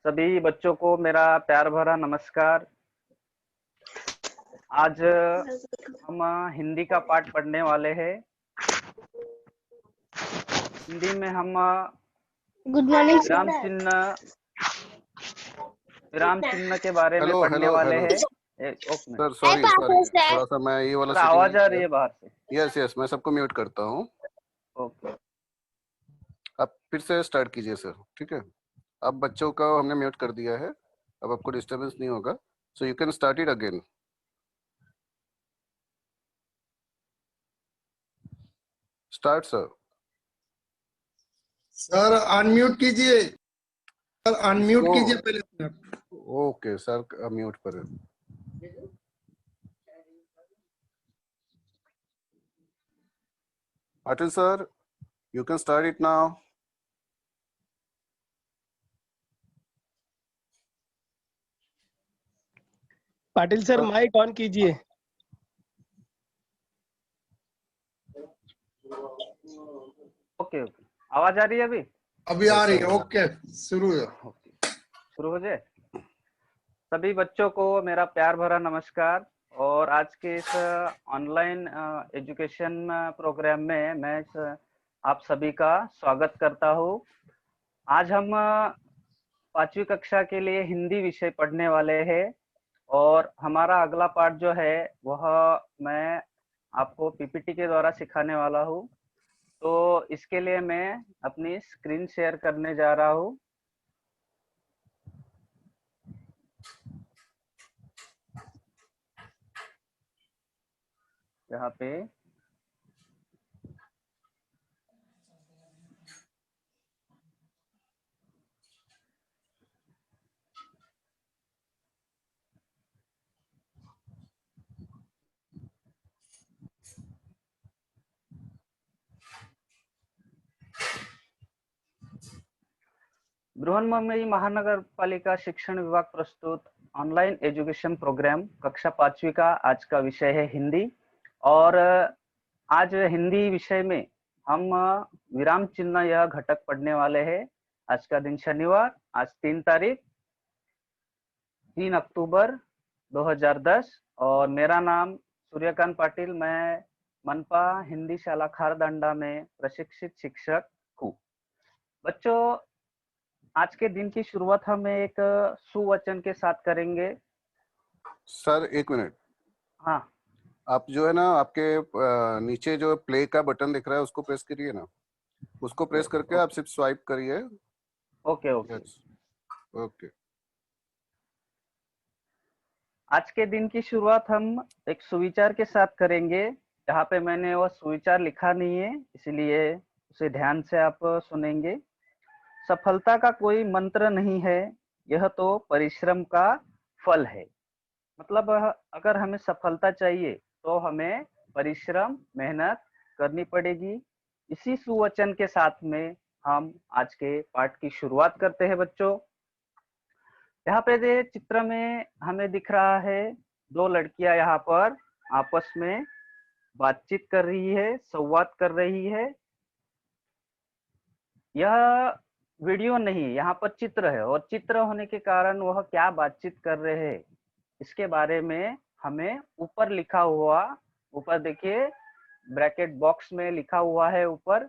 सभी बच्चों को मेरा प्यार भरा नमस्कार। आज हम हिंदी का पाठ पढ़ने वाले हैं। हिंदी में हम गुड मॉर्निंग विराम चिन्ह के बारे में हेलो पढ़ने हेलो वाले हेलो हैं। सर, सॉरी थोड़ा सा मैं ये वाला सर आवाज आ रही है बाहर से। यस यस, मैं सबको म्यूट करता हूँ। ओके, आप फिर से स्टार्ट कीजिए सर, ठीक है। अब बच्चों का हमने म्यूट कर दिया है, अब आपको डिस्टरबेंस नहीं होगा, so you can start it again. Start sir. Sir unmute कीजिए, सर अनम्यूट कीजिए पहले अपने आप। ओके सर, म्यूट पर है। Patil sir, you can start it now. Patil sir mic on कीजिए। ओके, आवाज आ रही है अभी? अभी आ रही है। ओके, शुरू हो जाए। सभी बच्चों को मेरा प्यार भरा नमस्कार। और आज के इस ऑनलाइन एजुकेशन प्रोग्राम में मैं आप सभी का स्वागत करता हूँ। आज हम 5वीं कक्षा के लिए हिंदी विषय पढ़ने वाले हैं और हमारा अगला पाठ जो है वह मैं आपको पीपीटी के द्वारा सिखाने वाला हूँ। तो इसके लिए मैं अपनी स्क्रीन शेयर करने जा रहा हूँ। यहाँ पे बृहन्मुंबई महानगर पालिका शिक्षण विभाग प्रस्तुत ऑनलाइन एजुकेशन प्रोग्राम कक्षा 5वीं का आज का विषय है हिंदी। और आज हिंदी विषय में हम विराम चिन्ह यह घटक पढ़ने वाले हैं। आज का दिन शनिवार, आज 3 अक्टूबर 2010 और मेरा नाम सूर्यकांत पाटिल। मैं मनपा हिंदी शाला खारदांडा में प्रशिक्षित शिक्षक हूँ। बच्चों, आज के दिन की शुरुआत हम एक सुवचन के साथ करेंगे। सर एक मिनट। हाँ, आप जो है ना, आपके नीचे जो प्ले का बटन दिख रहा है उसको प्रेस करिए ना, उसको प्रेस करके आप सिर्फ स्वाइप करिए। Okay okay. ओके। आज के दिन की शुरुआत हम एक सुविचार के साथ करेंगे। यहाँ पे मैंने वह सुविचार लिखा नहीं है, इसलिए उसे ध्यान से आप सुनेंगे। सफलता का कोई मंत्र नहीं है, यह तो परिश्रम का फल है। मतलब अगर हमें सफलता चाहिए तो हमें परिश्रम, मेहनत करनी पड़ेगी। इसी सुवचन के साथ में हम आज के पाठ की शुरुआत करते हैं बच्चों। यहाँ पे जो चित्र में हमें दिख रहा है, 2 लड़कियां यहाँ पर आपस में बातचीत कर रही है, संवाद कर रही है। यह वीडियो नहीं, यहाँ पर चित्र है और चित्र होने के कारण वह क्या बातचीत कर रहे हैं इसके बारे में हमें ऊपर लिखा हुआ, ऊपर देखिए ब्रैकेट बॉक्स में लिखा हुआ है ऊपर।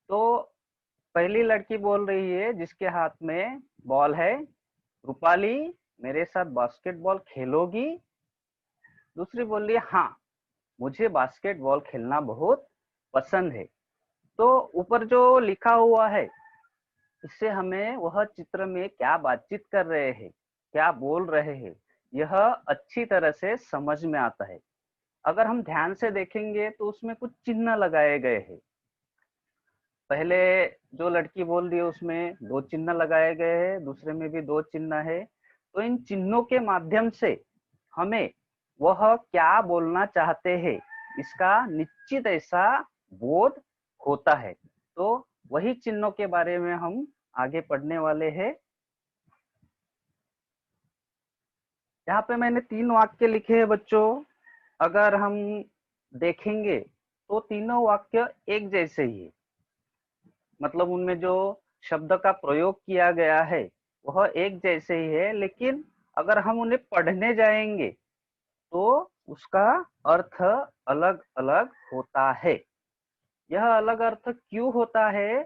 तो पहली लड़की बोल रही है जिसके हाथ में बॉल है, रूपाली मेरे साथ बास्केटबॉल खेलोगी? दूसरी बोल रही है हाँ, मुझे बास्केटबॉल खेलना बहुत पसंद है। तो ऊपर जो लिखा हुआ है इससे हमें वह चित्र में क्या बातचीत कर रहे हैं, क्या बोल रहे हैं, यह अच्छी तरह से समझ में आता है। अगर हम ध्यान से देखेंगे तो उसमें कुछ चिन्ह लगाए गए हैं। पहले जो लड़की बोल रही है उसमें 2 चिन्ह लगाए गए हैं, दूसरे में भी 2 चिन्ह है। तो इन चिन्हों के माध्यम से हमें वह क्या बोलना चाहते हैं इसका निश्चित ऐसा बोध होता है। तो वही चिन्हों के बारे में हम आगे पढ़ने वाले हैं। यहाँ पे मैंने 3 वाक्य लिखे हैं बच्चों। अगर हम देखेंगे तो तीनों वाक्य एक जैसे ही है, मतलब उनमें जो शब्द का प्रयोग किया गया है वह एक जैसे ही है, लेकिन अगर हम उन्हें पढ़ने जाएंगे तो उसका अर्थ अलग अलग होता है। यह अलग अर्थ क्यों होता है?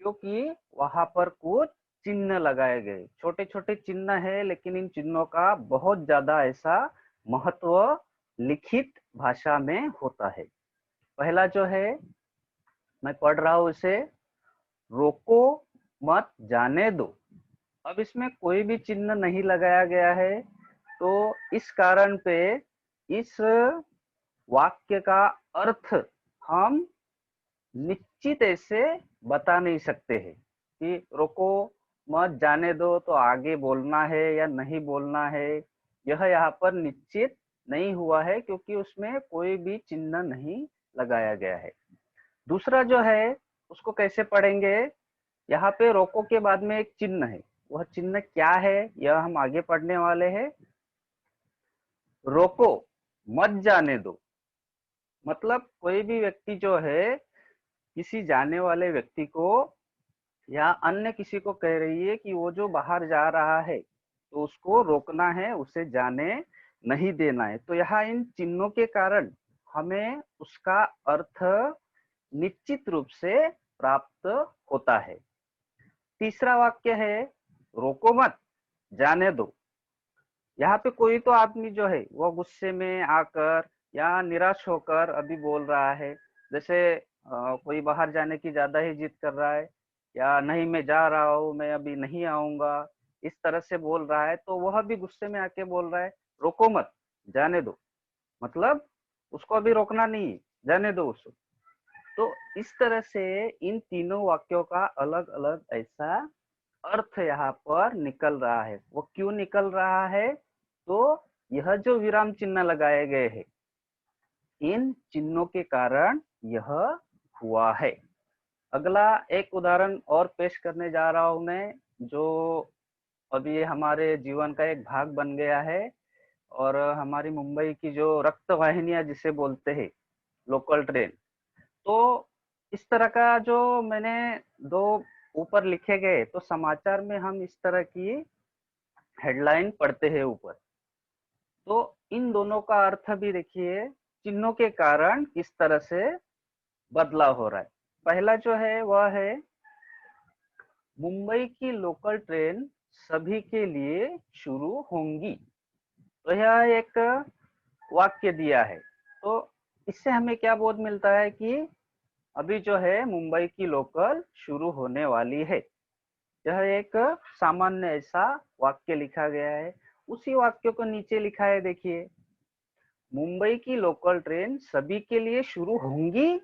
क्योंकि वहां पर कुछ चिन्ह लगाए गए, छोटे छोटे चिन्ह है, लेकिन इन चिन्हों का बहुत ज्यादा ऐसा महत्व लिखित भाषा में होता है। पहला जो है, मैं पढ़ रहा हूं इसे, रोको मत जाने दो। अब इसमें कोई भी चिन्ह नहीं लगाया गया है, तो इस कारण पे इस वाक्य का अर्थ हम निश्चित ऐसे बता नहीं सकते हैं कि रोको मत जाने दो तो आगे बोलना है या नहीं बोलना है। यह यहाँ पर निश्चित नहीं हुआ है, क्योंकि उसमें कोई भी चिन्ह नहीं लगाया गया है। दूसरा जो है, उसको कैसे पढ़ेंगे? यहाँ पे रोको के बाद में एक चिन्ह है, वह चिन्ह क्या है यह हम आगे पढ़ने वाले हैं। रोको मत जाने दो, मतलब कोई भी व्यक्ति जो है किसी जाने वाले व्यक्ति को या अन्य किसी को कह रही है कि वो जो बाहर जा रहा है तो उसको रोकना है, उसे जाने नहीं देना है। तो यहाँ इन चिन्हों के कारण हमें उसका अर्थ निश्चित रूप से प्राप्त होता है। तीसरा वाक्य है, रोको मत जाने दो। यहाँ पे कोई तो आदमी जो है वो गुस्से में आकर या निराश होकर अभी बोल रहा है, जैसे कोई बाहर जाने की ज्यादा ही जिद कर रहा है, या नहीं मैं जा रहा हूँ, मैं अभी नहीं आऊंगा, इस तरह से बोल रहा है, तो वह भी गुस्से में आके बोल रहा है रोको मत जाने दो, मतलब उसको अभी रोकना नहीं है, जाने दो उसको। तो इस तरह से इन तीनों वाक्यों का अलग अलग ऐसा अर्थ यहाँ पर निकल रहा है। वो क्यों निकल रहा है? तो यह जो विराम चिन्ह लगाए गए हैं, इन चिन्हों के कारण यह हुआ है। अगला एक उदाहरण और पेश करने जा रहा हूं मैं, जो अभी ये हमारे जीवन का एक भाग बन गया है, और हमारी मुंबई की जो रक्त वाहिनियां जिसे बोलते हैं, लोकल ट्रेन। तो इस तरह का जो मैंने दो ऊपर लिखे गए, तो समाचार में हम इस तरह की हेडलाइन पढ़ते हैं ऊपर। तो इन दोनों का अर्थ भी देखिए चिन्हों के कारण किस तरह से बदलाव हो रहा है। पहला जो है वह है, मुंबई की लोकल ट्रेन सभी के लिए शुरू होंगी। तो यह एक वाक्य दिया है, तो इससे हमें क्या बोध मिलता है कि अभी जो है मुंबई की लोकल शुरू होने वाली है। यह एक सामान्य ऐसा वाक्य लिखा गया है। उसी वाक्य को नीचे लिखा है, देखिए, मुंबई की लोकल ट्रेन सभी के लिए शुरू होंगी,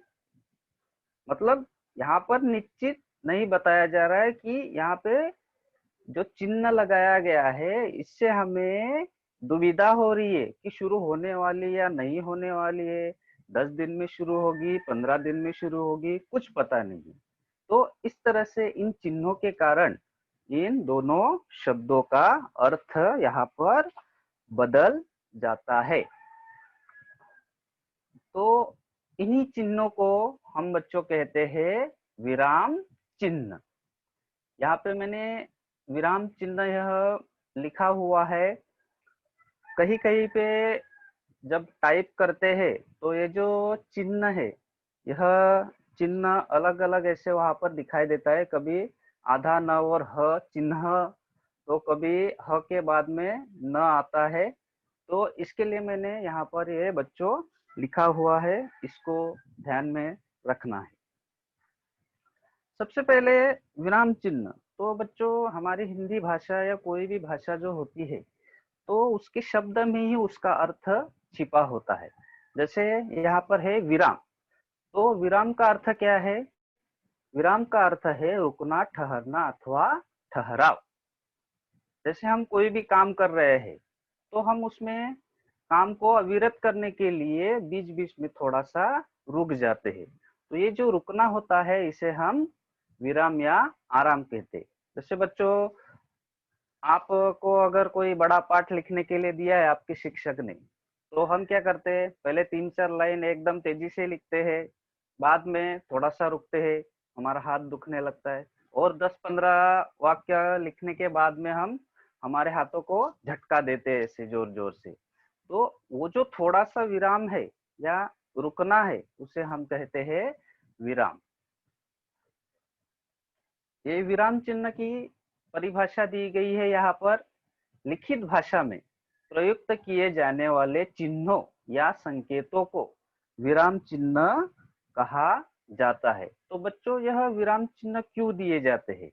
मतलब यहाँ पर निश्चित नहीं बताया जा रहा है कि यहाँ पे जो चिन्ह लगाया गया है इससे हमें दुविधा हो रही है कि शुरू होने वाली या नहीं होने वाली है, 10 दिन में शुरू होगी, 15 दिन में शुरू होगी, कुछ पता नहीं। तो इस तरह से इन चिन्हों के कारण इन दोनों शब्दों का अर्थ यहाँ पर बदल जाता है। तो इन्हीं चिन्हों को हम बच्चों कहते हैं विराम चिन्ह। यहाँ पे मैंने विराम चिन्ह यह लिखा हुआ है, कहीं कहीं पे जब टाइप करते हैं तो ये जो चिन्ह है, यह चिन्ह अलग अलग ऐसे वहां पर दिखाई देता है। कभी आधा न और ह चिन्ह, तो कभी ह के बाद में न आता है। तो इसके लिए मैंने यहाँ पर ये बच्चों लिखा हुआ है, इसको ध्यान में रखना है। सबसे पहले विराम चिन्ह, तो बच्चों हमारी हिंदी भाषा या कोई भी भाषा जो होती है, तो उसके शब्द में ही उसका अर्थ छिपा होता है। जैसे यहाँ पर है विराम, तो विराम का अर्थ क्या है? विराम का अर्थ है रुकना, ठहरना अथवा ठहराव। जैसे हम कोई भी काम कर रहे हैं, तो हम उसमें काम को अविरत करने के लिए बीच बीच में थोड़ा सा रुक जाते हैं। तो ये जो रुकना होता है इसे हम विराम या आराम कहते हैं। जैसे बच्चों, आपको अगर कोई बड़ा पाठ लिखने के लिए दिया है आपके शिक्षक ने, तो हम क्या करते हैं, पहले 3-4 लाइन एकदम तेजी से लिखते हैं, बाद में थोड़ा सा रुकते हैं, हमारा हाथ दुखने लगता है, और 10-15 वाक्य लिखने के बाद में हम हमारे हाथों को झटका देते हैं ऐसे जोर जोर से। तो वो जो थोड़ा सा विराम है या रुकना है उसे हम कहते हैं विराम। ये विराम चिन्ह की परिभाषा दी गई है यहाँ पर। लिखित भाषा में प्रयुक्त किए जाने वाले चिन्हों या संकेतों को विराम चिन्ह कहा जाता है। तो बच्चों, यह विराम चिन्ह क्यों दिए जाते हैं?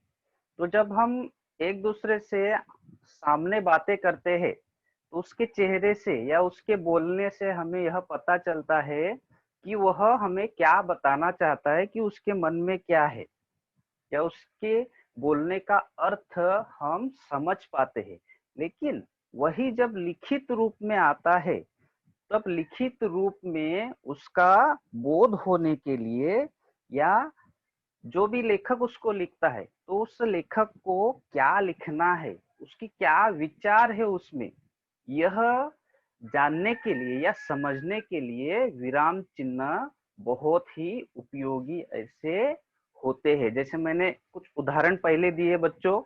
तो जब हम एक दूसरे से सामने बातें करते हैं तो उसके चेहरे से या उसके बोलने से हमें यह पता चलता है कि वह हमें क्या बताना चाहता है, कि उसके मन में क्या है, या उसके बोलने का अर्थ हम समझ पाते हैं। लेकिन वही जब लिखित रूप में आता है, तब लिखित रूप में उसका बोध होने के लिए, या जो भी लेखक उसको लिखता है तो उस लेखक को क्या लिखना है, उसकी क्या विचार है उसमें, यह जानने के लिए या समझने के लिए विराम चिन्ह बहुत ही उपयोगी ऐसे होते हैं। जैसे मैंने कुछ उदाहरण पहले दिए बच्चों,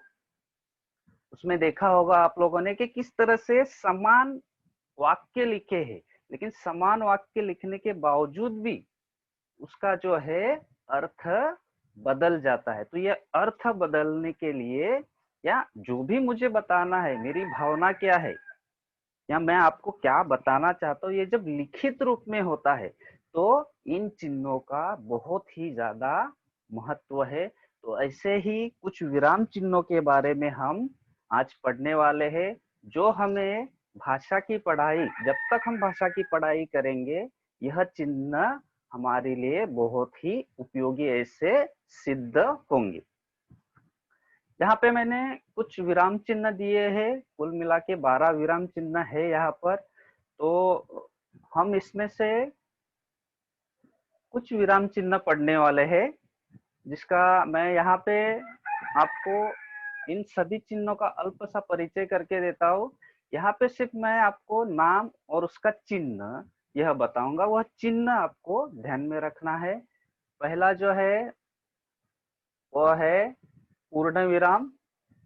उसमें देखा होगा आप लोगों ने कि किस तरह से समान वाक्य लिखे हैं, लेकिन समान वाक्य लिखने के बावजूद भी उसका जो है अर्थ बदल जाता है। तो ये अर्थ बदलने के लिए, या जो भी मुझे बताना है, मेरी भावना क्या है, या मैं आपको क्या बताना चाहता हूँ, ये जब लिखित रूप में होता है तो इन चिन्हों का बहुत ही ज्यादा महत्व है। तो ऐसे ही कुछ विराम चिन्हों के बारे में हम आज पढ़ने वाले हैं, जो हमें भाषा की पढ़ाई, जब तक हम भाषा की पढ़ाई करेंगे, यह चिन्ह हमारे लिए बहुत ही उपयोगी ऐसे सिद्ध होंगे। यहाँ पे मैंने कुछ विराम चिन्ह दिए हैं, कुल मिला के 12 विराम चिन्ह है यहाँ पर। तो हम इसमें से कुछ विराम चिन्ह पढ़ने वाले हैं, जिसका मैं यहाँ पे आपको इन सभी चिन्हों का अल्प सा परिचय करके देता हूँ। यहाँ पे सिर्फ मैं आपको नाम और उसका चिन्ह यह बताऊंगा, वह चिन्ह आपको ध्यान में रखना है। पहला जो है वह है पूर्ण विराम।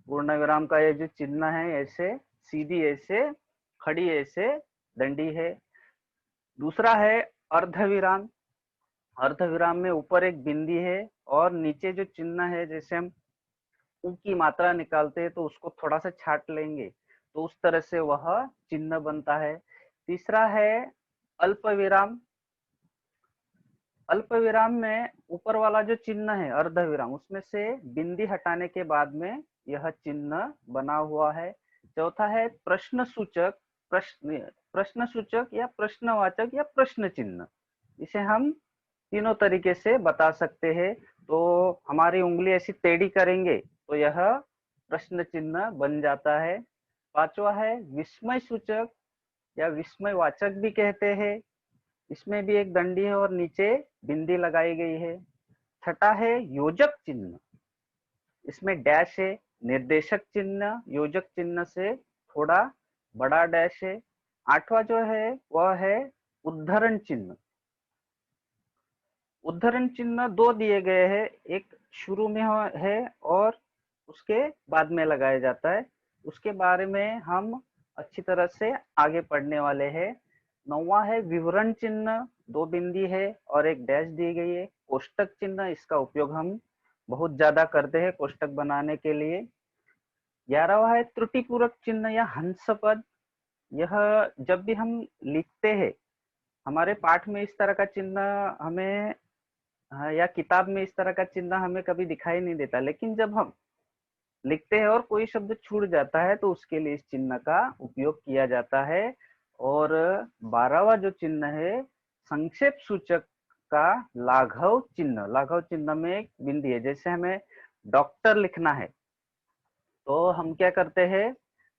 पूर्ण विराम का ये जो चिन्ह है, ऐसे सीधी, ऐसे खड़ी, ऐसे डंडी है। दूसरा है अर्ध विराम। अर्ध विराम में ऊपर एक बिंदी है और नीचे जो चिन्ह है, जैसे हम उ की मात्रा निकालते हैं तो उसको थोड़ा सा छाट लेंगे तो उस तरह से वह चिन्ह बनता है। तीसरा है अल्प विराम। अल्प विराम में ऊपर वाला जो चिन्ह है अर्ध विराम, उसमें से बिंदी हटाने के बाद में यह चिन्ह बना हुआ है। चौथा है प्रश्न सूचक। प्रश्न सूचक या प्रश्नवाचक या प्रश्न चिन्ह, इसे हम तीनों तरीके से बता सकते हैं। तो हमारी उंगली ऐसी टेढ़ी करेंगे तो यह प्रश्न चिन्ह बन जाता है। पांचवा है विस्मय सूचक या विस्मयवाचक भी कहते हैं। इसमें भी एक डंडी है और नीचे बिंदी लगाई गई है। छठा है योजक चिन्ह। इसमें डैश है। निर्देशक चिन्ह योजक चिन्ह से थोड़ा बड़ा डैश है। आठवां जो है वह है उद्धरण चिन्ह। उद्धरण चिन्ह दो दिए गए हैं, एक शुरू में है और उसके बाद में लगाया जाता है। उसके बारे में हम अच्छी तरह से आगे पढ़ने वाले हैं। नौवां है विवरण चिन्ह। दो बिंदी है और एक डैश दी गई है। कोष्टक चिन्ह, इसका उपयोग हम बहुत ज्यादा करते हैं कोष्टक बनाने के लिए। 11वां है त्रुटिपूरक चिन्ह या हंस पद। यह जब भी हम लिखते हैं, हमारे पाठ में इस तरह का चिन्ह हमें, हाँ, या किताब में इस तरह का चिन्ह हमें कभी दिखाई नहीं देता, लेकिन जब हम लिखते हैं और कोई शब्द छूट जाता है तो उसके लिए इस चिन्ह का उपयोग किया जाता है। और 12वां जो चिन्ह है संक्षेप सूचक का लाघव चिन्ह। लाघव चिन्ह में एक बिंदी है, जैसे हमें डॉक्टर लिखना है तो हम क्या करते हैं,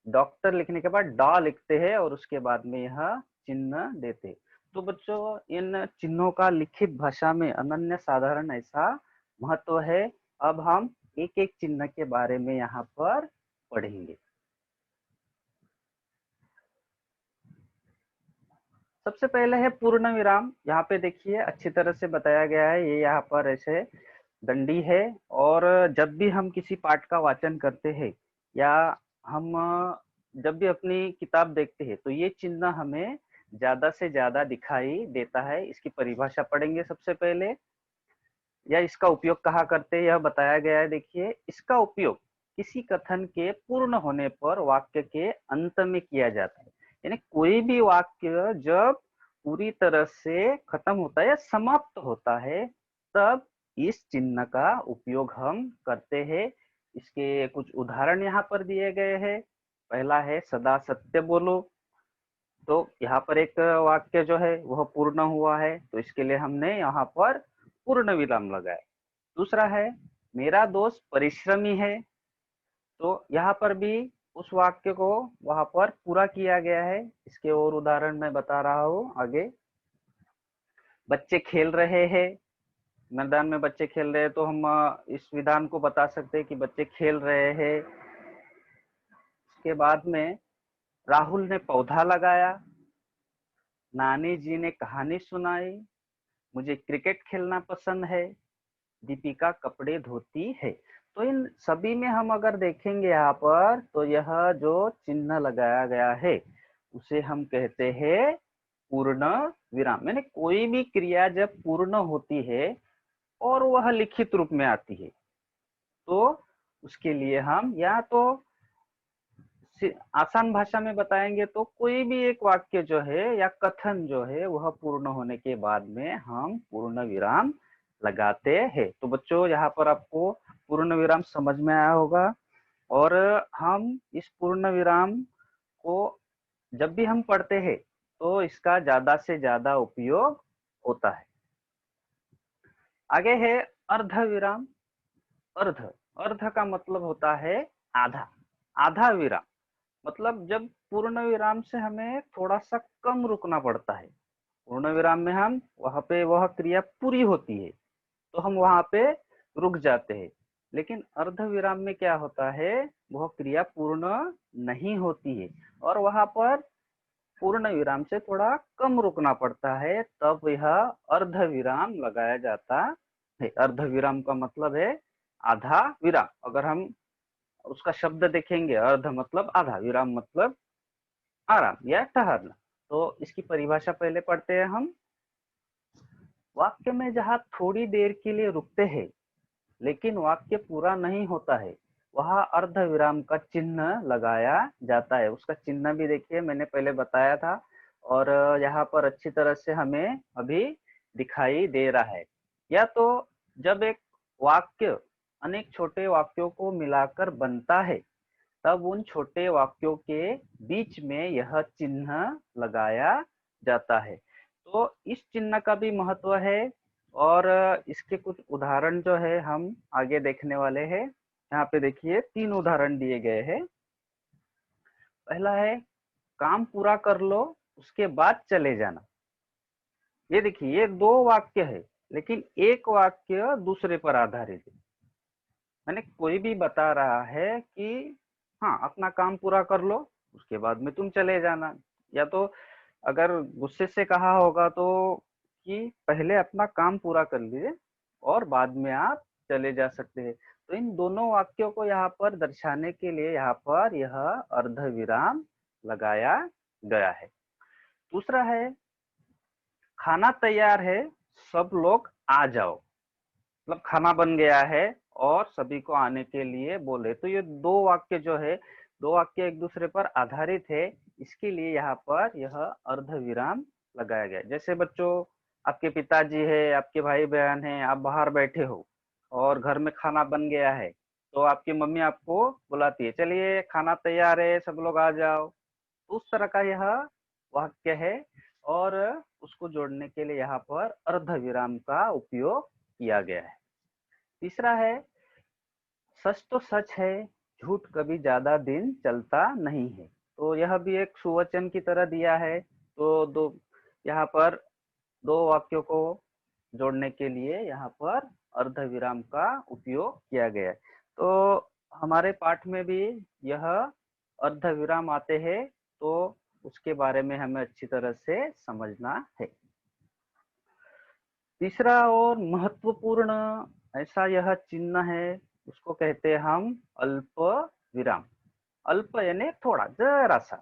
डॉक्टर लिखने के बाद डॉ लिखते हैं और उसके बाद में यह चिन्ह देते हैं। तो बच्चों, इन चिन्हों का लिखित भाषा में अनन्य साधारण ऐसा महत्व है। अब हम एक एक चिन्ह के बारे में यहाँ पर पढ़ेंगे। सबसे पहले है पूर्ण विराम। यहाँ पे देखिए अच्छी तरह से बताया गया है, ये यहाँ पर ऐसे दंडी है। और जब भी हम किसी पाठ का वाचन करते हैं या हम जब भी अपनी किताब देखते हैं तो ये चिन्ह हमें ज्यादा से ज्यादा दिखाई देता है। इसकी परिभाषा पढ़ेंगे सबसे पहले, या इसका उपयोग कहाँ करते हैं यह बताया गया है। देखिए, इसका उपयोग किसी कथन के पूर्ण होने पर वाक्य के अंत में किया जाता है। यानी कोई भी वाक्य जब पूरी तरह से खत्म होता है या समाप्त होता है तब इस चिन्ह का उपयोग हम करते हैं। इसके कुछ उदाहरण यहाँ पर दिए गए हैं। पहला है सदा सत्य बोलो। तो यहाँ पर एक वाक्य जो है वह पूर्ण हुआ है तो इसके लिए हमने यहाँ पर पूर्ण विराम लगाया। दूसरा है मेरा दोस्त परिश्रमी है। तो यहाँ पर भी उस वाक्य को वहां पर पूरा किया गया है। इसके और उदाहरण मैं बता रहा हूँ आगे। बच्चे खेल रहे हैं, मैदान में बच्चे खेल रहे हैं तो हम इस विधान को बता सकते हैं कि बच्चे खेल रहे हैं। इसके बाद में राहुल ने पौधा लगाया, नानी जी ने कहानी सुनाई, मुझे क्रिकेट खेलना पसंद है, दीपिका कपड़े धोती है। तो इन सभी में हम अगर देखेंगे यहाँ पर तो यह जो चिन्ह लगाया गया है उसे हम कहते हैं पूर्ण विराम। यानी कोई भी क्रिया जब पूर्ण होती है और वह लिखित रूप में आती है तो उसके लिए हम या तो आसान भाषा में बताएंगे तो कोई भी एक वाक्य जो है या कथन जो है वह पूर्ण होने के बाद में हम पूर्ण विराम लगाते हैं। तो बच्चों यहाँ पर आपको पूर्ण विराम समझ में आया होगा। और हम इस पूर्ण विराम को जब भी हम पढ़ते हैं तो इसका ज्यादा से ज्यादा उपयोग होता है। आगे है अर्ध विराम। अर्ध अर्ध का मतलब होता है आधा। आधा विराम मतलब जब पूर्ण विराम से हमें थोड़ा सा कम रुकना पड़ता है। पूर्ण विराम में हम वहां पे वह क्रिया पूरी होती है तो हम वहां पे रुक जाते हैं। लेकिन अर्ध विराम में क्या होता है, वह क्रिया पूर्ण नहीं होती है और वहां पर पूर्ण विराम से थोड़ा कम रुकना पड़ता है, तब यह अर्ध विराम लगाया जाता है। अर्ध विराम का मतलब है आधा विराम। अगर हम उसका शब्द देखेंगे, अर्ध मतलब आधा, विराम मतलब आराम या ठहरना। तो इसकी परिभाषा पहले पढ़ते हैं हम। वाक्य में जहाँ थोड़ी देर के लिए रुकते हैं लेकिन वाक्य पूरा नहीं होता है वहां अर्ध विराम का चिन्ह लगाया जाता है। उसका चिन्ह भी देखिए मैंने पहले बताया था और यहाँ पर अच्छी तरह से हमें अभी दिखाई दे रहा है। या तो जब एक वाक्य अनेक छोटे वाक्यों को मिलाकर बनता है तब उन छोटे वाक्यों के बीच में यह चिन्ह लगाया जाता है। तो इस चिन्ह का भी महत्व है और इसके कुछ उदाहरण जो है हम आगे देखने वाले हैं। यहाँ पे देखिए 3 उदाहरण दिए गए हैं। पहला है काम पूरा कर लो उसके बाद चले जाना। ये देखिए ये 2 वाक्य है लेकिन एक वाक्य दूसरे पर आधारित है। मैंने कोई भी बता रहा है कि हाँ अपना काम पूरा कर लो उसके बाद में तुम चले जाना, या तो अगर गुस्से से कहा होगा तो कि पहले अपना काम पूरा कर लीजिए और बाद में आप चले जा सकते हैं। तो इन दोनों वाक्यों को यहाँ पर दर्शाने के लिए यहाँ पर यह अर्ध विराम लगाया गया है। दूसरा है खाना तैयार है सब लोग आ जाओ। मतलब खाना बन गया है और सभी को आने के लिए बोले। तो ये 2 वाक्य जो है 2 वाक्य एक दूसरे पर आधारित है, इसके लिए यहाँ पर यह अर्ध विराम लगाया गया। जैसे बच्चों आपके पिताजी है, आपके भाई बहन है, आप बाहर बैठे हो और घर में खाना बन गया है तो आपकी मम्मी आपको बुलाती है, चलिए खाना तैयार है सब लोग आ जाओ। तो उस तरह का यह वाक्य है और उसको जोड़ने के लिए यहाँ पर अर्ध विराम का उपयोग किया गया है। तीसरा है सच तो सच है झूठ कभी ज्यादा दिन चलता नहीं है। तो यह भी एक सुवचन की तरह दिया है। तो यहाँ पर 2 वाक्यों को जोड़ने के लिए यहाँ पर अर्ध विराम का उपयोग किया गया है। तो हमारे पाठ में भी यह अर्ध विराम आते हैं तो उसके बारे में हमें अच्छी तरह से समझना है। तीसरा और महत्वपूर्ण ऐसा यह चिन्ह है, उसको कहते हैं हम अल्प विराम। अल्प यानी थोड़ा, जरा सा,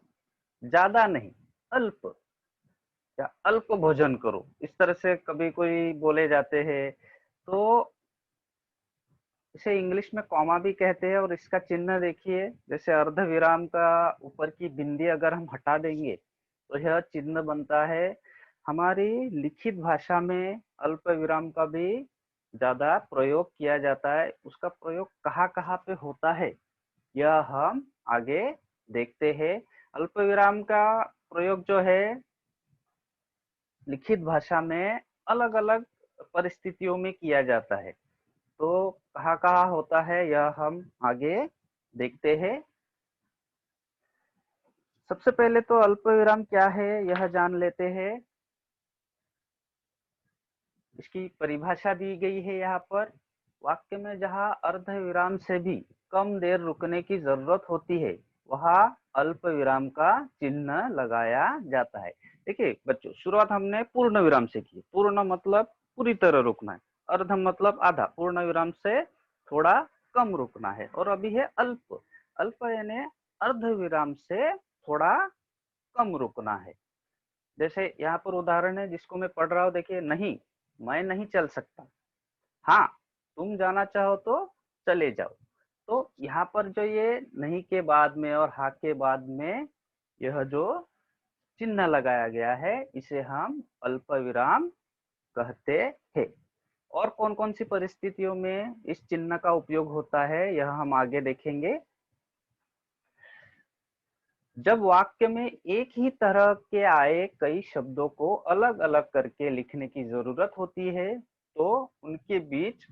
ज्यादा नहीं, अल्प, या अल्प भोजन करो, इस तरह से कभी कोई बोले जाते हैं। तो इसे इंग्लिश में कॉमा भी कहते हैं। और इसका चिन्ह देखिए, जैसे अर्ध विराम का ऊपर की बिंदी अगर हम हटा देंगे तो यह चिन्ह बनता है। हमारी लिखित भाषा में अल्प विराम का भी ज्यादा प्रयोग किया जाता है। उसका प्रयोग कहाँ कहाँ पे होता है यह हम आगे देखते हैं। अल्प विराम का प्रयोग जो है लिखित भाषा में अलग अलग परिस्थितियों में किया जाता है। तो कहाँ कहाँ होता है यह हम आगे देखते हैं। सबसे पहले तो अल्प विराम क्या है यह जान लेते हैं। इसकी परिभाषा दी गई है यहाँ पर। वाक्य में जहाँ अर्ध विराम से भी कम देर रुकने की जरूरत होती है वहाँ अल्प विराम का चिन्ह लगाया जाता है। देखिए बच्चों, शुरुआत हमने पूर्ण विराम से की। पूर्ण मतलब पूरी तरह रुकना है, अर्ध मतलब आधा, पूर्ण विराम से थोड़ा कम रुकना है, और अभी है अल्प। अल्प यानी अर्ध विराम से थोड़ा कम रुकना है। जैसे यहाँ पर उदाहरण है जिसको मैं पढ़ रहा हूँ, देखिए, नहीं, मैं नहीं चल सकता। हाँ, तुम जाना चाहो तो चले जाओ। तो यहाँ पर जो ये नहीं के बाद में और हाँ के बाद में यह जो चिन्ह लगाया गया है इसे हम अल्प विराम कहते हैं। और कौन कौन सी परिस्थितियों में इस चिन्ह का उपयोग होता है यह हम आगे देखेंगे। जब वाक्य में एक ही तरह के आए कई शब्दों को अलग अलग करके लिखने की जरूरत होती है तो उनके बीच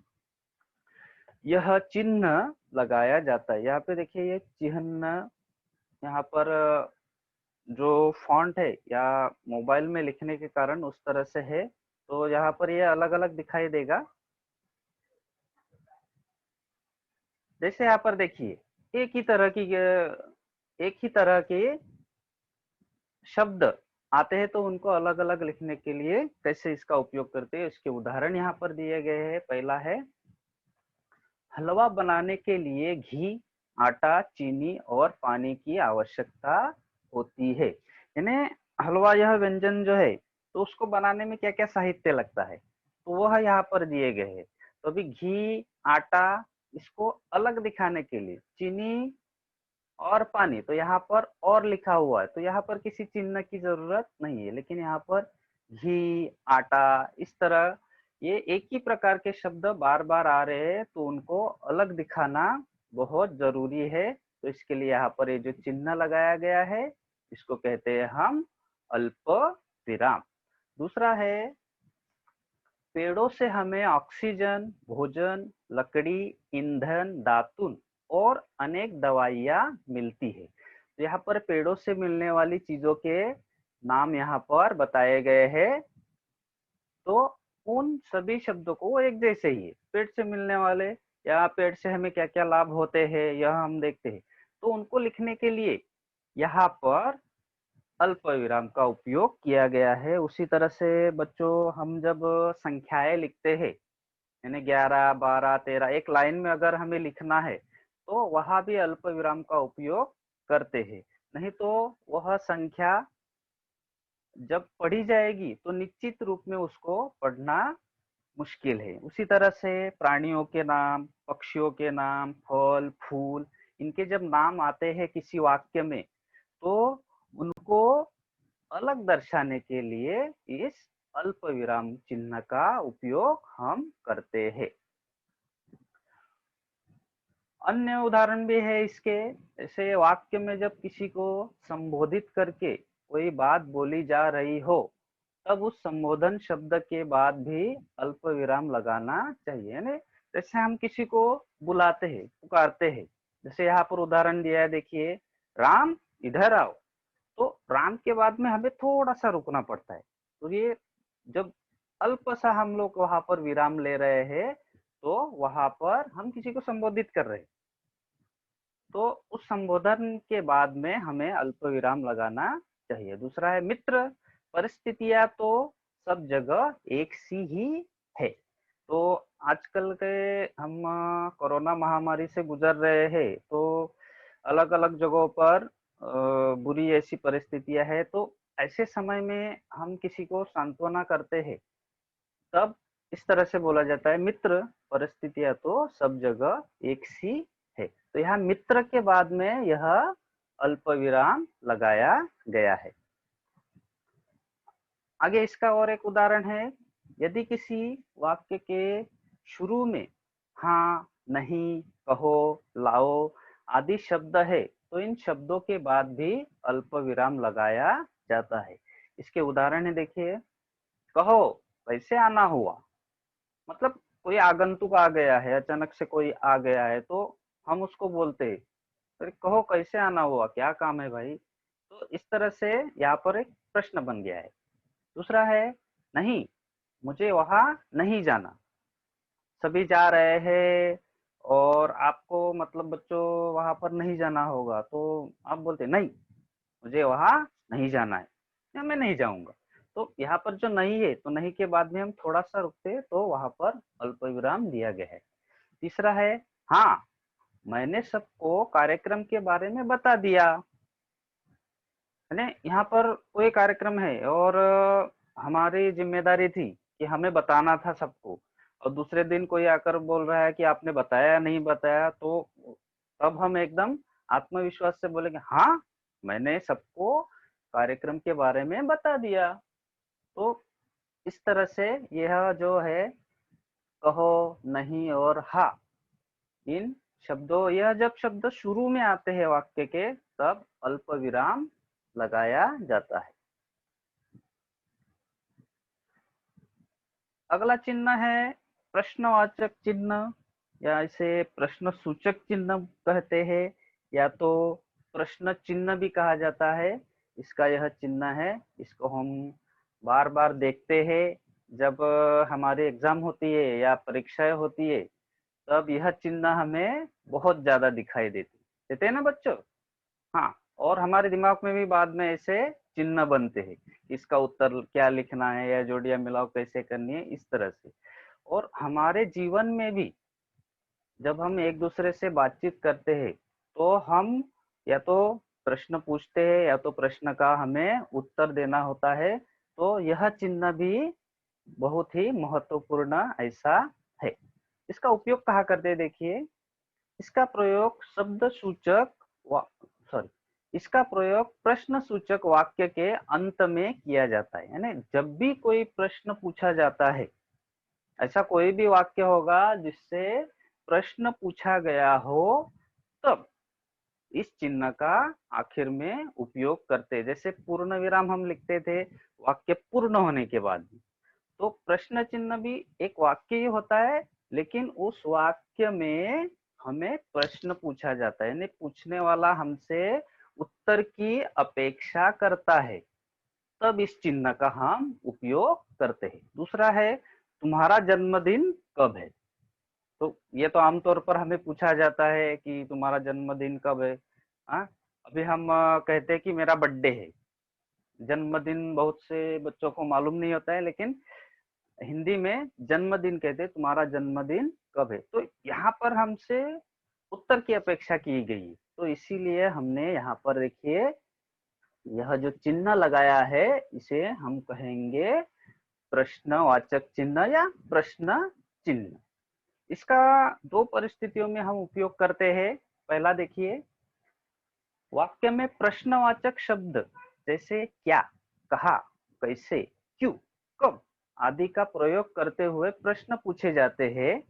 यह चिन्ह लगाया जाता है। यहाँ पे देखिए ये चिन्ह, यहाँ पर जो फॉन्ट है या मोबाइल में लिखने के कारण उस तरह से है, तो यहाँ पर ये अलग अलग दिखाई देगा। जैसे यहाँ पर देखिए एक ही तरह के शब्द आते हैं तो उनको अलग अलग लिखने के लिए कैसे इसका उपयोग करते हैं इसके उदाहरण यहाँ पर दिए गए हैं। पहला है, हलवा बनाने के लिए घी, आटा, चीनी और पानी की आवश्यकता होती है। यानी हलवा यह व्यंजन जो है तो उसको बनाने में क्या क्या साहित्य लगता है तो वह यहाँ पर दिए गए हैं। तो अभी घी, आटा, इसको अलग दिखाने के लिए चीनी और पानी, तो यहाँ पर और लिखा हुआ है तो यहाँ पर किसी चिन्ह की जरूरत नहीं है। लेकिन यहाँ पर घी, आटा, इस तरह ये एक ही प्रकार के शब्द बार बार आ रहे हैं तो उनको अलग दिखाना बहुत जरूरी है। तो इसके लिए यहाँ पर ये जो चिन्ह लगाया गया है इसको कहते हैं हम अल्प विराम। दूसरा है, पेड़ों से हमें ऑक्सीजन, भोजन, लकड़ी, ईंधन, दातुन और अनेक दवाइयाँ मिलती है। तो यहाँ पर पेड़ों से मिलने वाली चीजों के नाम यहाँ पर बताए गए हैं। तो उन सभी शब्दों को वो एक जैसे ही है, पेड़ से मिलने वाले या पेड़ से हमें क्या क्या लाभ होते हैं यह हम देखते हैं। तो उनको लिखने के लिए यहाँ पर अल्प विराम का उपयोग किया गया है। उसी तरह से बच्चों, हम जब संख्याएं लिखते हैं यानी 11, 12, 13 एक लाइन में अगर हमें लिखना है तो वहां भी अल्प विराम का उपयोग करते हैं। नहीं तो वह संख्या जब पढ़ी जाएगी तो निश्चित रूप में उसको पढ़ना मुश्किल है। उसी तरह से प्राणियों के नाम, पक्षियों के नाम, फल, फूल, इनके जब नाम आते हैं किसी वाक्य में तो उनको अलग दर्शाने के लिए इस अल्प विराम चिन्ह का उपयोग हम करते हैं। अन्य उदाहरण भी है इसके। जैसे वाक्य में जब किसी को संबोधित करके कोई बात बोली जा रही हो तब उस संबोधन शब्द के बाद भी अल्प विराम लगाना चाहिए। यानी जैसे हम किसी को बुलाते हैं, पुकारते हैं, जैसे यहाँ पर उदाहरण दिया है, देखिए, राम इधर आओ। तो राम के बाद में हमें थोड़ा सा रुकना पड़ता है। तो ये जब अल्प सा हम लोग वहां पर विराम ले रहे हैं तो वहां पर हम किसी को संबोधित कर रहे हैं तो उस संबोधन के बाद में हमें अल्प विराम लगाना चाहिए। दूसरा है मित्र, परिस्थितियां तो सब जगह एक सी ही है। तो आजकल के हम कोरोना महामारी से गुजर रहे हैं, तो अलग अलग जगहों पर बुरी ऐसी परिस्थितियां है, तो ऐसे समय में हम किसी को सांत्वना करते हैं, तब इस तरह से बोला जाता है, मित्र परिस्थितियां तो सब जगह एक सी है। तो यहाँ मित्र के बाद में यह अल्प विराम लगाया गया है। आगे इसका और एक उदाहरण है, यदि किसी वाक्य के शुरू में हाँ, नहीं, कहो, लाओ आदि शब्द है, तो इन शब्दों के बाद भी अल्प विराम लगाया जाता है। इसके उदाहरण है, देखिए, कहो कैसे आना हुआ, मतलब कोई आगंतुक आ गया है, अचानक से कोई आ गया है, तो हम उसको बोलते हैं, अरे कहो कैसे आना हुआ, क्या काम है भाई। तो इस तरह से यहाँ पर एक प्रश्न बन गया है। दूसरा है, नहीं, मुझे वहां नहीं जाना, सभी जा रहे हैं और आपको मतलब बच्चों वहां पर नहीं जाना होगा, तो आप बोलते नहीं, मुझे वहां नहीं जाना है या मैं नहीं जाऊंगा। तो यहाँ पर जो नहीं है, तो नहीं के बाद में हम थोड़ा सा रुकते, तो वहां पर अल्प विराम दिया गया है। तीसरा है, हाँ, मैंने सबको कार्यक्रम के बारे में बता दिया। यहाँ पर कोई कार्यक्रम है और हमारी जिम्मेदारी थी कि हमें बताना था सबको, और दूसरे दिन कोई आकर बोल रहा है कि आपने बताया या नहीं बताया, तो तब हम एकदम आत्मविश्वास से बोलेंगे, हाँ, मैंने सबको कार्यक्रम के बारे में बता दिया। तो इस तरह से यह जो है, कहो, नहीं और हाँ, इन शब्दों, यह जब शब्द शुरू में आते हैं वाक्य के, तब अल्प विराम लगाया जाता है। अगला चिन्ह है प्रश्नवाचक चिन्ह, या इसे प्रश्न सूचक चिन्ह कहते हैं, या तो प्रश्न चिन्ह भी कहा जाता है। इसका यह चिन्ह है, इसको हम बार बार देखते हैं जब हमारे एग्जाम होती है या परीक्षाएं होती है, तब यह चिन्ह हमें बहुत ज्यादा दिखाई देते हैं ना बच्चों। हाँ, और हमारे दिमाग में भी बाद में ऐसे चिन्ह बनते हैं, इसका उत्तर क्या लिखना है या जोड़ियां मिलाओ कैसे करनी है, इस तरह से। और हमारे जीवन में भी जब हम एक दूसरे से बातचीत करते हैं, तो हम या तो प्रश्न पूछते हैं या तो प्रश्न का हमें उत्तर देना होता है, तो यह चिन्ह भी बहुत ही महत्वपूर्ण ऐसा है। इसका उपयोग कहाँ करते हैं, देखिए, इसका प्रयोग शब्द सूचक सॉरी इसका प्रयोग प्रश्न सूचक वाक्य के अंत में किया जाता है। यानी जब भी कोई प्रश्न पूछा जाता है, ऐसा कोई भी वाक्य होगा जिससे प्रश्न पूछा गया हो, तब इस चिन्ह का आखिर में उपयोग करते। जैसे पूर्ण विराम हम लिखते थे वाक्य पूर्ण होने के बाद, तो प्रश्न चिन्ह भी एक वाक्य ही होता है, लेकिन उस वाक्य में हमें प्रश्न पूछा जाता है, यानी पूछने वाला हमसे उत्तर की अपेक्षा करता है, तब इस चिन्ह का हम उपयोग करते हैं। दूसरा है, तुम्हारा जन्मदिन कब है। तो ये तो आमतौर पर हमें पूछा जाता है कि तुम्हारा जन्मदिन कब है। हाँ, अभी हम कहते हैं कि मेरा बर्थडे है। जन्मदिन बहुत से बच्चों को मालूम नहीं होता है, लेकिन हिंदी में जन्मदिन कहते, तुम्हारा जन्मदिन कब है। तो यहाँ पर हमसे उत्तर की अपेक्षा की गई, तो इसीलिए हमने यहाँ पर देखिए यह जो चिन्ह लगाया है, इसे हम कहेंगे प्रश्नवाचक चिन्ह या प्रश्न चिन्ह। इसका दो परिस्थितियों में हम उपयोग करते हैं। पहला देखिए, वाक्य में प्रश्नवाचक शब्द जैसे क्या, कहा, कैसे, क्यों, कब आदि का प्रयोग करते हुए प्रश्न पूछे जाते हैं,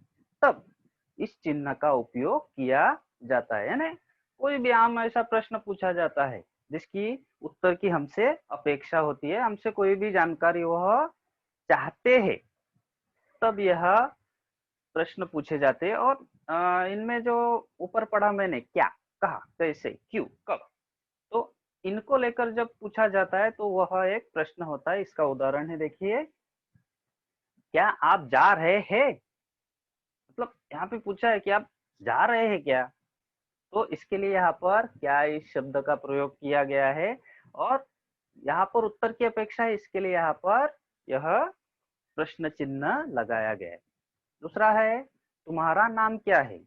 तब इस चिन्ह का उपयोग किया जाता है। यानी कोई भी आम ऐसा प्रश्न पूछा जाता है जिसकी उत्तर की हमसे अपेक्षा होती है, हमसे कोई भी जानकारी वह चाहते हैं, तब यह प्रश्न पूछे जाते हैं। और इनमें जो ऊपर पढ़ा मैंने, क्या, कहा, कैसे, क्यों, कब, तो इनको लेकर जब पूछा जाता है तो वह एक प्रश्न होता है। इसका उदाहरण है, देखिए, क्या आप जा रहे हैं, मतलब यहाँ पे पूछा है कि आप जा रहे हैं क्या, तो इसके लिए यहाँ पर क्या इस शब्द का प्रयोग किया गया है, और यहाँ पर उत्तर की अपेक्षा है, इसके लिए यहाँ पर यह प्रश्न चिन्ह लगाया गया है। दूसरा है तुम्हारा नाम क्या है।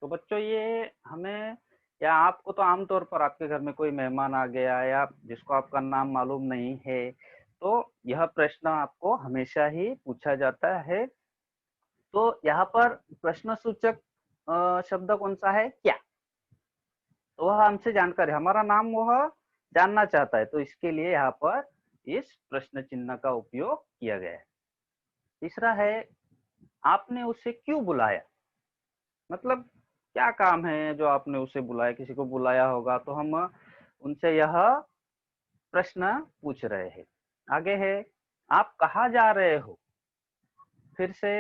तो बच्चों ये हमें, या आपको तो आमतौर पर आपके घर में कोई मेहमान आ गया या जिसको आपका नाम मालूम नहीं है, तो यह प्रश्न आपको हमेशा ही पूछा जाता है। तो यहाँ पर प्रश्नसूचक शब्द कौन सा है, क्या। तो वह हमसे जानकारी, हमारा नाम वह जानना चाहता है, तो इसके लिए यहाँ पर इस प्रश्न चिन्ह का उपयोग किया गया है। तीसरा है आपने उसे क्यों बुलाया, मतलब क्या काम है जो आपने उसे बुलाया, किसी को बुलाया होगा तो हम उनसे यह प्रश्न पूछ रहे हैं। आगे है आप कहाँ जा रहे हो, फिर से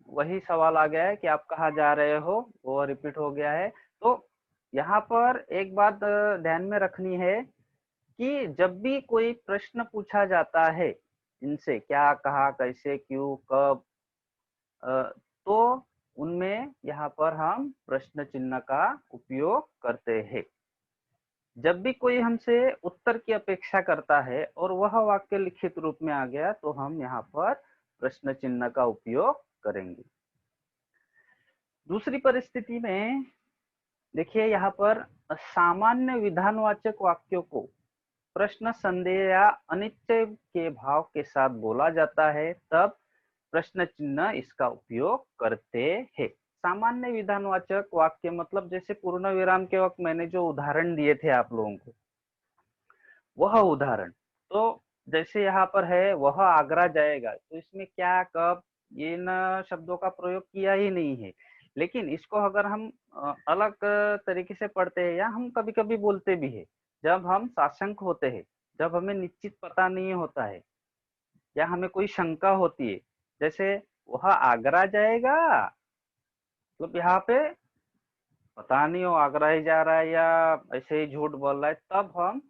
वही सवाल आ गया है कि आप कहाँ जा रहे हो, वो रिपीट हो गया है। तो यहाँ पर एक बात ध्यान में रखनी है कि जब भी कोई प्रश्न पूछा जाता है इनसे, क्या, कहा, कैसे, क्यों, कब, तो उनमें यहाँ पर हम प्रश्न चिन्ह का उपयोग करते हैं। जब भी कोई हमसे उत्तर की अपेक्षा करता है और वह वाक्य लिखित रूप में आ गया तो हम यहाँ पर प्रश्न चिन्ह का उपयोग करेंगे। दूसरी परिस्थिति में देखिए यहाँ पर सामान्य विधानवाचक वाक्यों को प्रश्न, संदेह या अनिश्चय के भाव के साथ बोला जाता है, तब प्रश्न चिन्ह इसका उपयोग करते हैं। सामान्य विधानवाचक वाक्य मतलब जैसे पूर्ण विराम के वक्त मैंने जो उदाहरण दिए थे आप लोगों को, वह उदाहरण, तो जैसे यहाँ पर है वह आगरा जाएगा, तो इसमें क्या, कब, इन शब्दों का प्रयोग किया ही नहीं है। लेकिन इसको अगर हम अलग तरीके से पढ़ते हैं या हम कभी कभी बोलते भी है, जब हम साशंक होते हैं, जब हमें निश्चित पता नहीं होता है या हमें कोई शंका होती है, जैसे वह आगरा जाएगा, मतलब यहाँ पे पता नहीं हो आगरा ही जा रहा है या ऐसे ही झूठ बोल रहा है, तब हम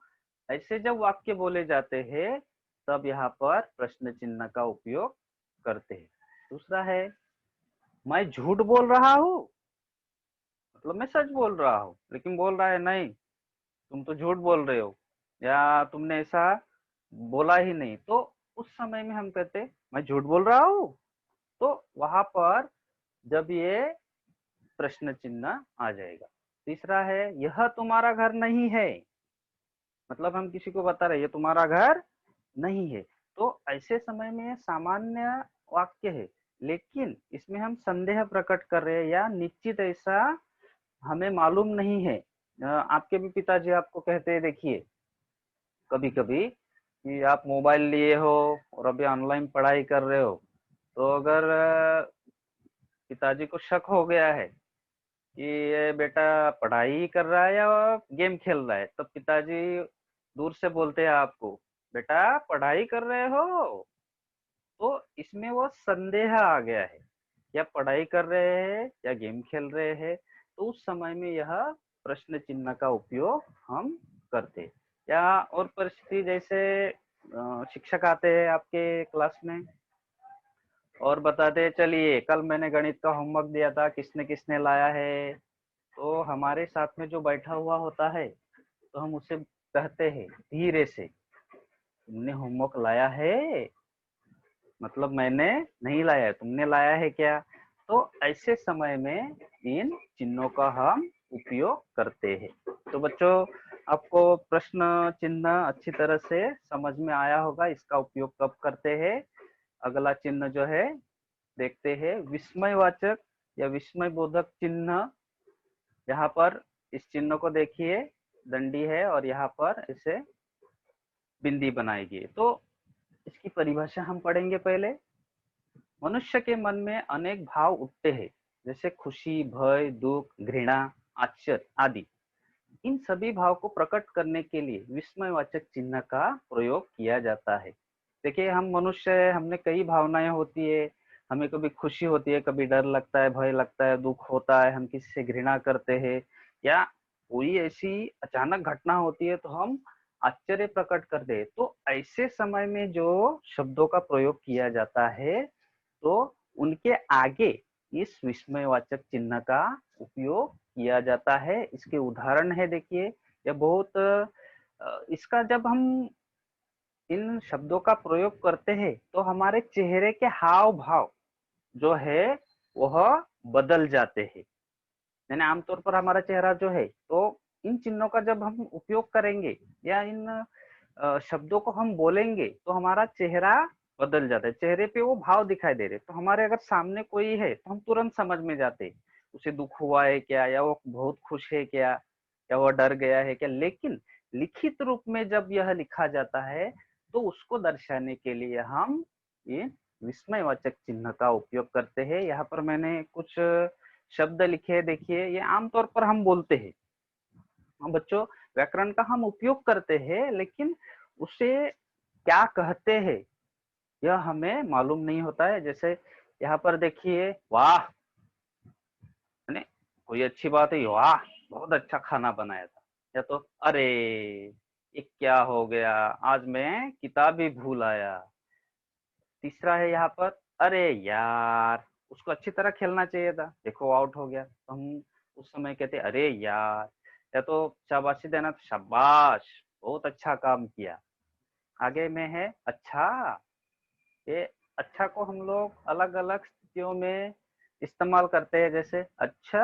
ऐसे जब वाक्य बोले जाते हैं तब यहाँ पर प्रश्न चिन्ह का उपयोग करते हैं। दूसरा है मैं झूठ बोल रहा हूँ, मतलब मैं सच बोल रहा हूँ, लेकिन बोल रहा है नहीं तुम तो झूठ बोल रहे हो या तुमने ऐसा बोला ही नहीं, तो उस समय में हम कहते मैं झूठ बोल रहा हूँ। तो वहां पर जब ये प्रश्न चिन्ह आ जाएगा। तीसरा है यह तुम्हारा घर नहीं है, मतलब हम किसी को बता रहे ये तुम्हारा घर नहीं है, तो ऐसे समय में सामान्य वाक्य है, लेकिन इसमें हम संदेह प्रकट कर रहे हैं या निश्चित ऐसा हमें मालूम नहीं है। आपके भी पिताजी आपको कहते हैं, देखिए कभी कभी कि आप मोबाइल लिए हो और अभी ऑनलाइन पढ़ाई कर रहे हो, तो अगर पिताजी को शक हो गया है कि ये बेटा पढ़ाई ही कर रहा है या गेम खेल रहा है, तब पिताजी दूर से बोलते हैं आपको बेटा पढ़ाई कर रहे हो, तो इसमें वो संदेह आ गया है, या पढ़ाई कर रहे हैं या गेम खेल रहे हैं, तो उस समय में यह प्रश्न चिन्ह का उपयोग हम करते हैं। या और परिस्थिति जैसे शिक्षक आते हैं आपके क्लास में और बताते हैं चलिए कल मैंने गणित का होमवर्क दिया था, किसने किसने लाया है, तो हमारे साथ में जो बैठा हुआ होता है तो हम उसे कहते हैं धीरे से तुमने होमवर्क लाया है, मतलब मैंने नहीं लाया है, तुमने लाया है क्या। तो ऐसे समय में इन चिन्हों का हम उपयोग करते हैं। तो बच्चों आपको प्रश्न चिन्ह अच्छी तरह से समझ में आया होगा, इसका उपयोग कब करते हैं। अगला चिन्ह जो है देखते हैं विस्मयवाचक या विस्मय बोधक चिन्ह। यहाँ पर इस चिन्ह को देखिए, दंडी है और यहाँ पर इसे बिंदी बनाई गई, तो इसकी परिभाषा हम पढ़ेंगे पहले। मनुष्य के मन में अनेक भाव उठते हैं, जैसे खुशी, भय, दुख, घृणा, आश्चर्य आदि। इन सभी भाव को प्रकट करने के लिए विस्मयवाचक चिन्ह का प्रयोग किया जाता है। देखिए हम मनुष्य है, हमने कई भावनाएं होती है, हमें कभी खुशी होती है, कभी डर लगता है, भय लगता है, दुख होता है, हम किसी से घृणा करते हैं, या कोई ऐसी अचानक घटना होती है तो हम आश्चर्य प्रकट करते हैं। तो ऐसे समय में जो शब्दों का प्रयोग किया जाता है तो उनके आगे इस विस्मयवाचक चिन्ह का उपयोग किया जाता है। इसके उदाहरण है देखिए, यह बहुत इसका जब हम इन शब्दों का प्रयोग करते हैं तो हमारे चेहरे के हाव भाव जो है वह बदल जाते हैं। यानी आमतौर पर हमारा चेहरा जो है, तो इन चिन्हों का जब हम उपयोग करेंगे या इन शब्दों को हम बोलेंगे तो हमारा चेहरा बदल जाता है, चेहरे पे वो भाव दिखाई दे रहे। तो हमारे अगर सामने कोई है तो हम तुरंत समझ में जाते हैं, उसे दुख हुआ है क्या, या वो बहुत खुश है क्या, या वो डर गया है क्या। लेकिन लिखित रूप में जब यह लिखा जाता है तो उसको दर्शाने के लिए हम ये विस्मयवाचक चिन्ह का उपयोग करते हैं। यहाँ पर मैंने कुछ शब्द लिखे हैं, देखिए ये आमतौर पर हम बोलते हैं। हाँ बच्चों, व्याकरण का हम उपयोग करते हैं, लेकिन उसे क्या कहते हैं यह हमें मालूम नहीं होता है। जैसे यहाँ पर देखिए, वाह, यानी कोई अच्छी बात है, वाह बहुत अच्छा खाना बनाया था। या तो अरे ये क्या हो गया, आज मैं किताब ही भूल आया। तीसरा है यहाँ पर, अरे यार उसको अच्छी तरह खेलना चाहिए था, देखो आउट हो गया। तो हम उस समय कहते अरे यार। या तो शाबाशी देना, तो शाबाश बहुत अच्छा काम किया। आगे में है अच्छा। ये अच्छा को हम लोग अलग अलग स्थितियों में इस्तेमाल करते हैं। जैसे अच्छा,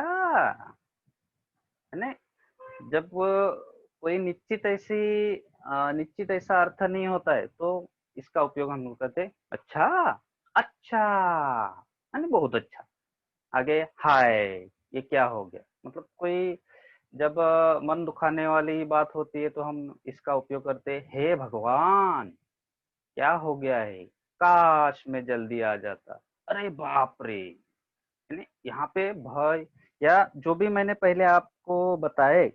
है ना, जब कोई निश्चित ऐसा अर्थ नहीं होता है तो इसका उपयोग हम लोग करते हैं, अच्छा, अच्छा, यानी बहुत अच्छा। आगे हाय, ये क्या हो गया, मतलब कोई जब मन दुखाने वाली बात होती है तो हम इसका उपयोग करते हैं, हे भगवान क्या हो गया है, काश मैं जल्दी आ जाता, अरे बाप रे। यानी यहाँ पे भय या जो भी मैंने पहले आपको बताए,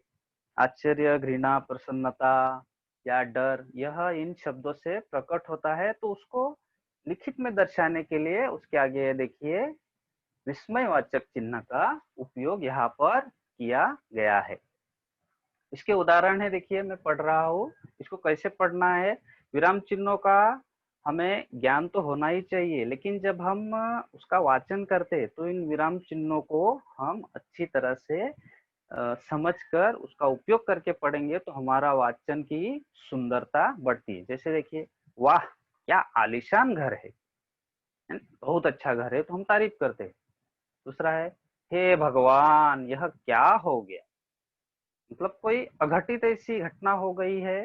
आश्चर्य, घृणा, प्रसन्नता या डर, यह इन शब्दों से प्रकट होता है। तो उसको लिखित में दर्शाने के लिए उसके आगे देखिए विस्मयवाचक चिन्ह का उपयोग यहाँ पर किया गया है। इसके उदाहरण है, देखिए मैं पढ़ रहा हूँ, इसको कैसे पढ़ना है। विराम चिन्हों का हमें ज्ञान तो होना ही चाहिए, लेकिन जब हम उसका वाचन करते हैं तो इन विराम चिन्हों को हम अच्छी तरह से समझकर उसका उपयोग करके पढ़ेंगे तो हमारा वाचन की सुंदरता बढ़ती है। जैसे देखिए, वाह क्या आलीशान घर है, बहुत अच्छा घर है, तो हम तारीफ करते हैं। दूसरा है, हे भगवान यह क्या हो गया, मतलब कोई अघटित ऐसी घटना हो गई है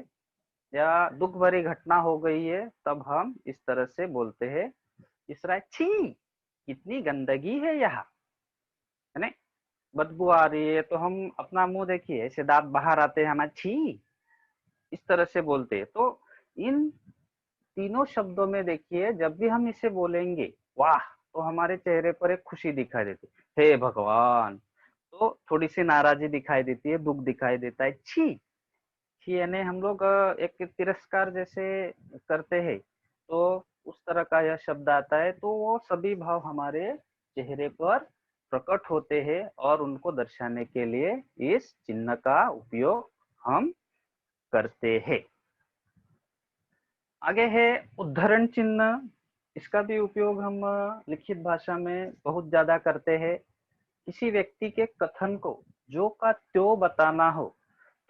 या दुख भरी घटना हो गई है, तब हम इस तरह से बोलते हैं। तीसरा है, छी कितनी गंदगी है यहाँ, है ना, बदबू आ रही है, तो हम अपना मुंह देखिए ऐसे दांत बाहर आते हैं हमारे, छी, इस तरह से बोलते हैं। तो इन तीनों शब्दों में देखिए जब भी हम इसे बोलेंगे वाह, तो हमारे चेहरे पर एक खुशी दिखाई देती है, हे भगवान तो थोड़ी सी नाराजगी दिखाई देती है, दुख दिखाई देता है। छी, छी यानी हम लोग एक तिरस्कार जैसे करते हैं, तो उस तरह का यह शब्द आता है। तो वो सभी भाव हमारे चेहरे पर प्रकट होते हैं और उनको दर्शाने के लिए इस चिन्ह का उपयोग हम करते हैं। आगे है उद्धरण चिन्ह। इसका भी उपयोग हम लिखित भाषा में बहुत ज्यादा करते हैं। किसी व्यक्ति के कथन को जो का त्यों बताना हो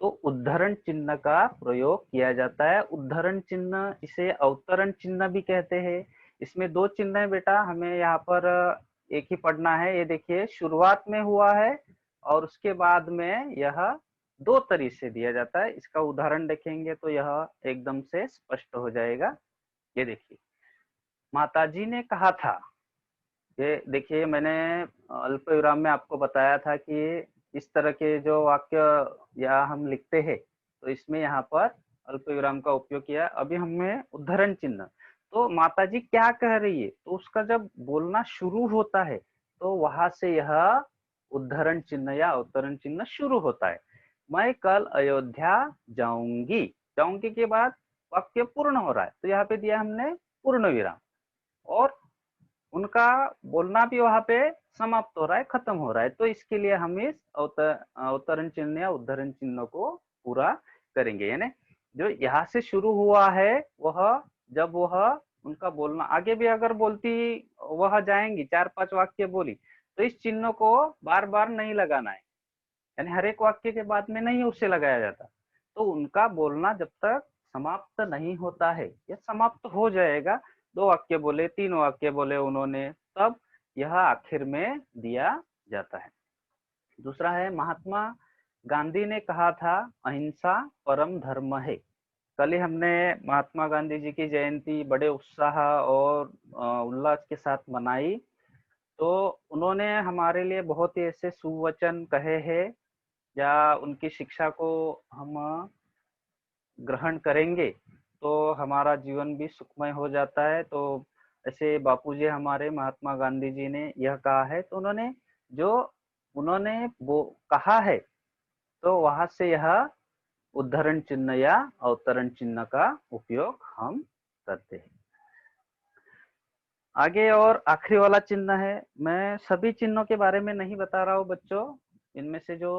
तो उद्धरण चिन्ह का प्रयोग किया जाता है। उद्धरण चिन्ह, इसे अवतरण चिन्ह भी कहते हैं। इसमें दो चिन्ह है बेटा, हमें यहाँ पर एक ही पढ़ना है। ये देखिए शुरुआत में हुआ है और उसके बाद में यह दो तरीके से दिया जाता है। इसका उदाहरण देखेंगे तो यह एकदम से स्पष्ट हो जाएगा। ये देखिए, माताजी ने कहा था। ये देखिए मैंने अल्प विराम में आपको बताया था कि इस तरह के जो वाक्य या हम लिखते हैं तो इसमें यहाँ पर अल्प विराम का उपयोग किया। अभी हमें उद्धरण चिन्ह, तो माताजी क्या कह रही है, तो उसका जब बोलना शुरू होता है तो वहां से यह उद्धरण चिन्ह या अवतरण चिन्ह शुरू होता है। मैं कल अयोध्या जाऊंगी, जाऊंगी के बाद वाक्य पूर्ण हो रहा है, तो यहाँ पे दिया हमने पूर्ण विराम, और उनका बोलना भी वहां पे समाप्त हो रहा है, खत्म हो रहा है। तो इसके लिए हम इस अवतरण चिन्ह या उद्धरण चिन्ह को पूरा करेंगे। यानी जो यहाँ से शुरू हुआ है वह, जब वह उनका बोलना आगे भी अगर बोलती वह जाएंगी, 4-5 वाक्य बोली, तो इस चिन्ह को बार बार नहीं लगाना है, यानी हर एक वाक्य के बाद में नहीं उसे लगाया जाता। तो उनका बोलना जब तक समाप्त नहीं होता है, या समाप्त हो जाएगा, 2 वाक्य बोले, 3 वाक्य बोले उन्होंने, तब यह आखिर में दिया जाता है। दूसरा है, महात्मा गांधी ने कहा था अहिंसा परम धर्म है। कल ही हमने महात्मा गांधी जी की जयंती बड़े उत्साह और उल्लास के साथ मनाई। तो उन्होंने हमारे लिए बहुत ही ऐसे सुवचन कहे हैं, या उनकी शिक्षा को हम ग्रहण करेंगे तो हमारा जीवन भी सुखमय हो जाता है। तो ऐसे बापूजी हमारे महात्मा गांधी जी ने यह कहा है, तो उन्होंने वो कहा है, तो वहां से यह उद्धरण चिन्ह या अवतरण चिन्ह का उपयोग हम करते हैं। आगे और आखिरी वाला चिन्ह है, मैं सभी चिन्हों के बारे में नहीं बता रहा हूँ बच्चों, इनमें से जो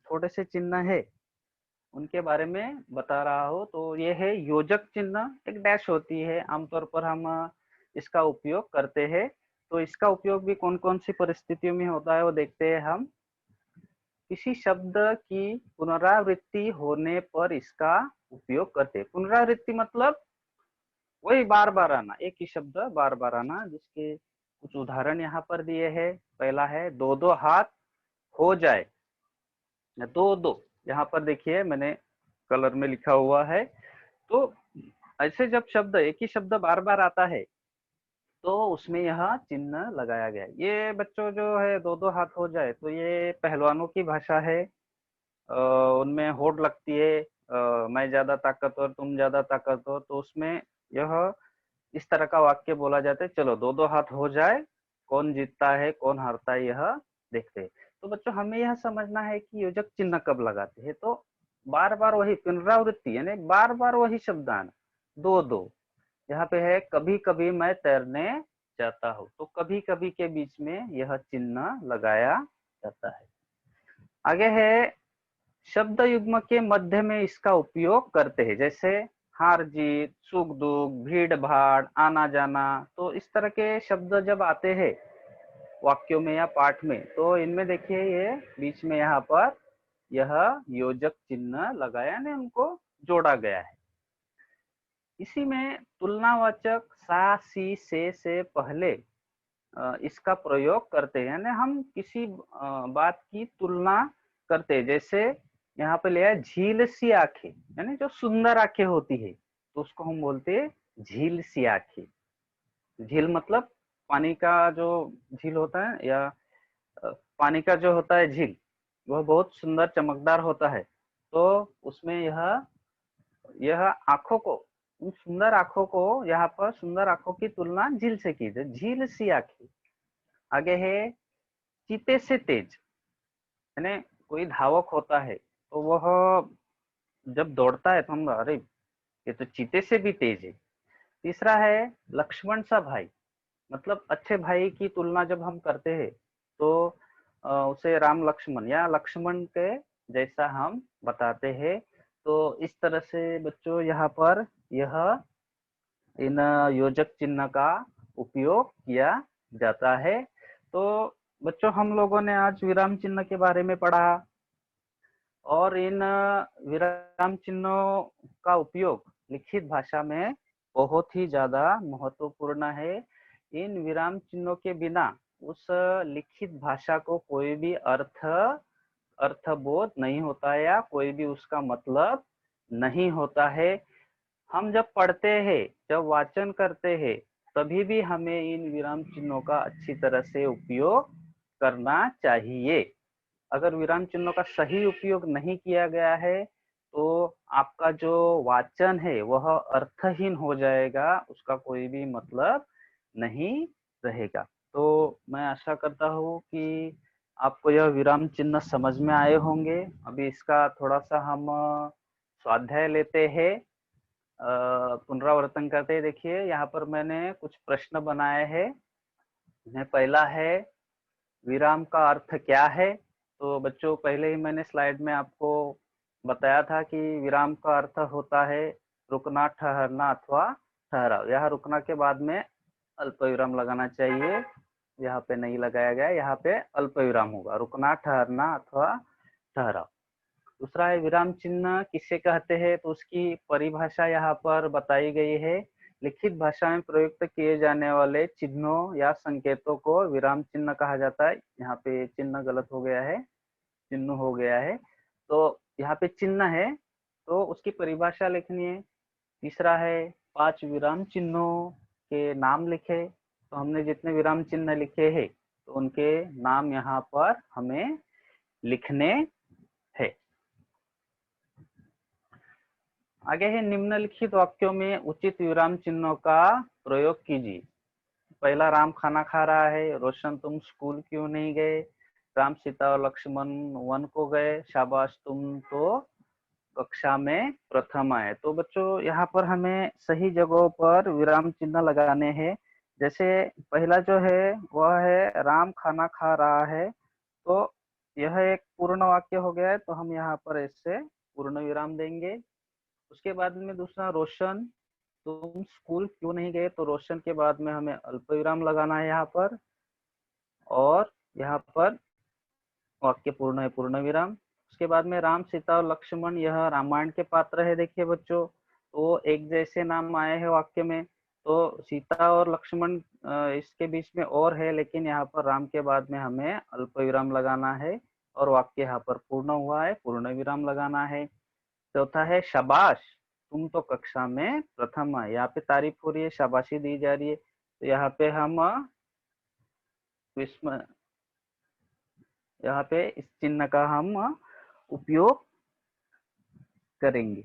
थोड़े से चिन्ह है उनके बारे में बता रहा हूँ। तो ये है योजक चिन्ह, एक डैश होती है, आमतौर पर हम इसका उपयोग करते हैं। तो इसका उपयोग भी कौन कौन सी परिस्थितियों में होता है वो देखते हैं हम। किसी शब्द की पुनरावृत्ति होने पर इसका उपयोग करते हैं। पुनरावृत्ति मतलब वही बार बार आना, एक ही शब्द बार बार आना, जिसके कुछ उदाहरण यहाँ पर दिए हैं। पहला है दो दो हाथ हो जाए, दो दो, यहाँ पर देखिए मैंने कलर में लिखा हुआ है। तो ऐसे जब शब्द, एक ही शब्द बार बार आता है तो उसमें यह चिन्ह लगाया गया है। ये बच्चों जो है दो दो हाथ हो जाए, तो ये पहलवानों की भाषा है। उनमें होड़ लगती है, मैं ज्यादा ताकतवर तुम ज्यादा ताकतवर, तो उसमें यह इस तरह का वाक्य बोला जाता है, चलो दो दो हाथ हो जाए, कौन जीतता है कौन हारता है यह देखते हैं। तो बच्चों हमें यह समझना है कि योजक चिन्ह कब लगाते हैं, तो बार बार वही पुनरावृत्ति, यानी बार बार वही शब्द आना, दो दो। यहाँ पे है कभी कभी मैं तैरने जाता हूँ, तो कभी कभी के बीच में यह चिन्ह लगाया जाता है। आगे है शब्द युग्म के मध्य में इसका उपयोग करते हैं, जैसे हार जीत, सुख दुख, भीड़ भाड़, आना जाना। तो इस तरह के शब्द जब आते हैं वाक्यों में या पाठ में, तो इनमें देखिए ये बीच में यहाँ पर यह योजक चिन्ह लगाया, यानी उनको जोड़ा गया है। इसी में तुलनावाचक सा सी से पहले इसका प्रयोग करते हैं, यानी हम किसी बात की तुलना करते हैं। जैसे यहाँ पे लिया है झील सी आंखें, यानी जो सुंदर आंखें होती है तो उसको हम बोलते हैं झील सी आंखें। झील मतलब पानी का जो झील होता है, या पानी का जो होता है झील, वह बहुत सुंदर चमकदार होता है। तो उसमें यह आंखों को, उन सुंदर आंखों को, यहाँ पर सुंदर आंखों की तुलना झील से की जाए, झील सी आंखें। आगे है चीते से तेज, यानी कोई धावक होता है तो वह जब दौड़ता है तो हम, अरे ये तो चीते से भी तेज है। तीसरा है लक्ष्मण सा भाई, मतलब अच्छे भाई की तुलना जब हम करते हैं तो उसे राम लक्ष्मण या लक्ष्मण के जैसा हम बताते हैं। तो इस तरह से बच्चों यहाँ पर यह इन योजक चिन्ह का उपयोग किया जाता है। तो बच्चों हम लोगों ने आज विराम चिन्ह के बारे में पढ़ा, और इन विराम चिन्हों का उपयोग लिखित भाषा में बहुत ही ज्यादा महत्वपूर्ण है। इन विराम चिन्हों के बिना उस लिखित भाषा को कोई भी अर्थबोध नहीं होता है, या कोई भी उसका मतलब नहीं होता है। हम जब पढ़ते हैं, जब वाचन करते हैं, तभी भी हमें इन विराम चिन्हों का अच्छी तरह से उपयोग करना चाहिए। अगर विराम चिन्हों का सही उपयोग नहीं किया गया है तो आपका जो वाचन है वह अर्थहीन हो जाएगा, उसका कोई भी मतलब नहीं रहेगा। तो मैं आशा करता हूँ कि आपको यह विराम चिन्ह समझ में आए होंगे। अभी इसका थोड़ा सा हम स्वाध्याय लेते हैं, पुनरावर्तन करते हैं। देखिए यहाँ पर मैंने कुछ प्रश्न बनाए हैं। पहला है विराम का अर्थ क्या है। तो बच्चों पहले ही मैंने स्लाइड में आपको बताया था कि विराम का अर्थ होता है रुकना, ठहरना अथवा ठहराव। यहाँ रुकना के बाद में अल्प विराम लगाना चाहिए, यहाँ पे नहीं लगाया गया, यहाँ पे अल्प विराम होगा, रुकना, ठहरना अथवा ठहराव। दूसरा है विराम चिन्ह किसे कहते हैं, तो उसकी परिभाषा यहाँ पर बताई गई है। लिखित भाषा में प्रयुक्त किए जाने वाले चिन्हों या संकेतों को विराम चिन्ह कहा जाता है। यहाँ पे चिन्ह गलत हो गया है, चिन्ह हो गया है। तो यहाँ पे चिन्ह है तो उसकी परिभाषा लिखनी है। तीसरा है 5 विराम चिन्हों के नाम लिखे। तो हमने जितने विराम चिन्ह लिखे हैं तो उनके नाम यहाँ पर हमें लिखने हैं। आगे है निम्नलिखित वाक्यों में उचित विराम चिन्हों का प्रयोग कीजिए। पहला, राम खाना खा रहा है। रोशन तुम स्कूल क्यों नहीं गए? राम सीता और लक्ष्मण वन को गए। शाबाश तुम तो कक्षा में प्रथम आए। तो बच्चों यहाँ पर हमें सही जगहों पर विराम चिन्ह लगाने हैं। जैसे पहला जो है वह है राम खाना खा रहा है, तो यह एक पूर्ण वाक्य हो गया है, तो हम यहाँ पर इससे पूर्ण विराम देंगे। उसके बाद में दूसरा, रोशन तुम स्कूल क्यों नहीं गए? तो रोशन के बाद में हमें अल्प विराम लगाना है यहाँ पर, और यहाँ पर वाक्य पूर्ण है, पूर्ण विराम। उसके बाद में राम सीता और लक्ष्मण, यह रामायण के पात्र है। देखिए बच्चों, तो एक जैसे नाम आए हैं वाक्य में, तो सीता और लक्ष्मण इसके बीच में और है, लेकिन यहाँ पर राम के बाद में हमें अल्प विराम लगाना है और वाक्य यहाँ पर पूर्ण हुआ है, पूर्ण विराम लगाना है। चौथा है शाबाश तुम तो कक्षा में प्रथम आए। यहाँ पे तारीफ हो रही है, शाबाशी दी जा रही है, तो यहाँ पे हम विस्मय, यहाँ पे इस चिन्ह का हम उपयोग करेंगे।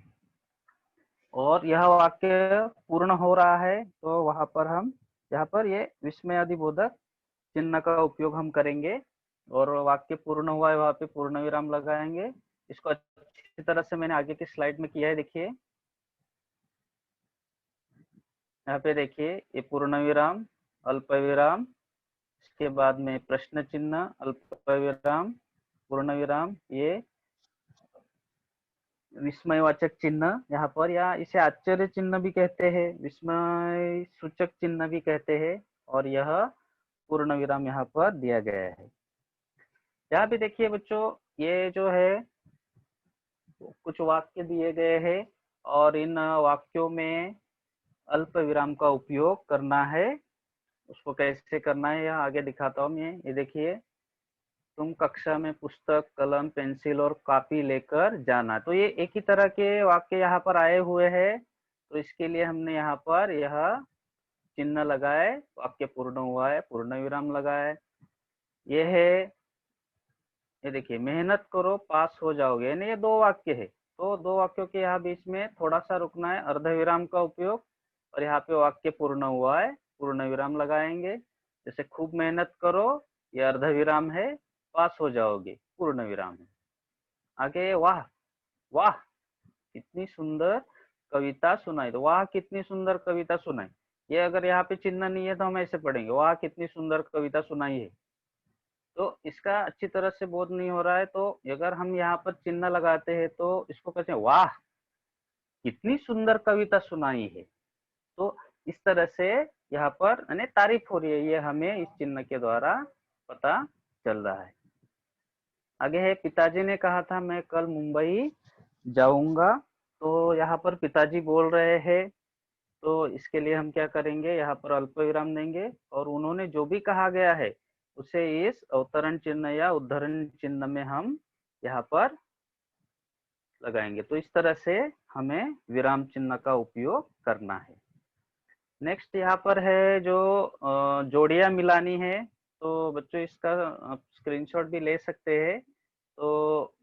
और यह वाक्य पूर्ण हो रहा है तो वहां पर हम यहाँ पर ये विस्मयादिबोधक चिन्ह का उपयोग हम करेंगे, और वाक्य पूर्ण हुआ है वहां पे पूर्ण विराम लगाएंगे। इसको अच्छी तरह से मैंने आगे की स्लाइड में किया है, देखिए यहाँ पे देखिए, ये पूर्ण विराम, अल्प विराम, इसके बाद में प्रश्न चिन्ह, अल्प विराम, पूर्ण विराम, ये विस्मयवाचक चिन्ह यहाँ पर, या इसे आश्चर्य चिन्ह भी कहते हैं, विस्मय सूचक चिन्ह भी कहते हैं, और यह पूर्ण विराम यहाँ पर दिया गया है। यहाँ पे देखिए बच्चों, ये जो है कुछ वाक्य दिए गए हैं और इन वाक्यों में अल्प विराम का उपयोग करना है। उसको कैसे करना है यह आगे दिखाता हूँ मैं। ये देखिए, तुम कक्षा में पुस्तक, कलम, पेंसिल और कॉपी लेकर जाना। तो ये एक ही तरह के वाक्य यहाँ पर आए हुए हैं, तो इसके लिए हमने यहाँ पर यह चिन्ह लगाए, वाक्य पूर्ण हुआ है, पूर्ण विराम लगाए। ये है, ये देखिए, मेहनत करो पास हो जाओगे, यानी ये दो वाक्य है, तो दो वाक्यों के यहाँ बीच में थोड़ा सा रुकना है, अर्ध विराम का उपयोग, और यहाँ पे वाक्य पूर्ण हुआ है, पूर्ण विराम लगाएंगे। जैसे खूब मेहनत करो, ये अर्ध विराम है, पास हो जाओगे, पूर्ण विराम है। आगे, वाह वाह कितनी सुंदर कविता सुनाई। तो वाह कितनी सुंदर कविता सुनाई, ये अगर यहाँ पे चिन्ह नहीं है तो हम ऐसे पढ़ेंगे, वाह कितनी सुंदर कविता सुनाई है। तो इसका अच्छी तरह से बोध नहीं हो रहा है, तो अगर हम यहाँ पर चिन्ह लगाते हैं तो इसको कहते हैं वाह कितनी सुंदर कविता सुनाई है। तो इस तरह से यहाँ पर यानी तारीफ हो रही है, ये हमें इस चिन्ह के द्वारा पता चल रहा है। आगे है, पिताजी ने कहा था मैं कल मुंबई जाऊंगा। तो यहाँ पर पिताजी बोल रहे हैं, तो इसके लिए हम क्या करेंगे, यहाँ पर अल्प विराम देंगे, और उन्होंने जो भी कहा गया है उसे इस अवतरण चिन्ह या उद्धरण चिन्ह में हम यहाँ पर लगाएंगे। तो इस तरह से हमें विराम चिन्ह का उपयोग करना है। नेक्स्ट यहाँ पर है जो जोड़ियां मिलानी है, तो बच्चों इसका स्क्रीनशॉट भी ले सकते हैं। तो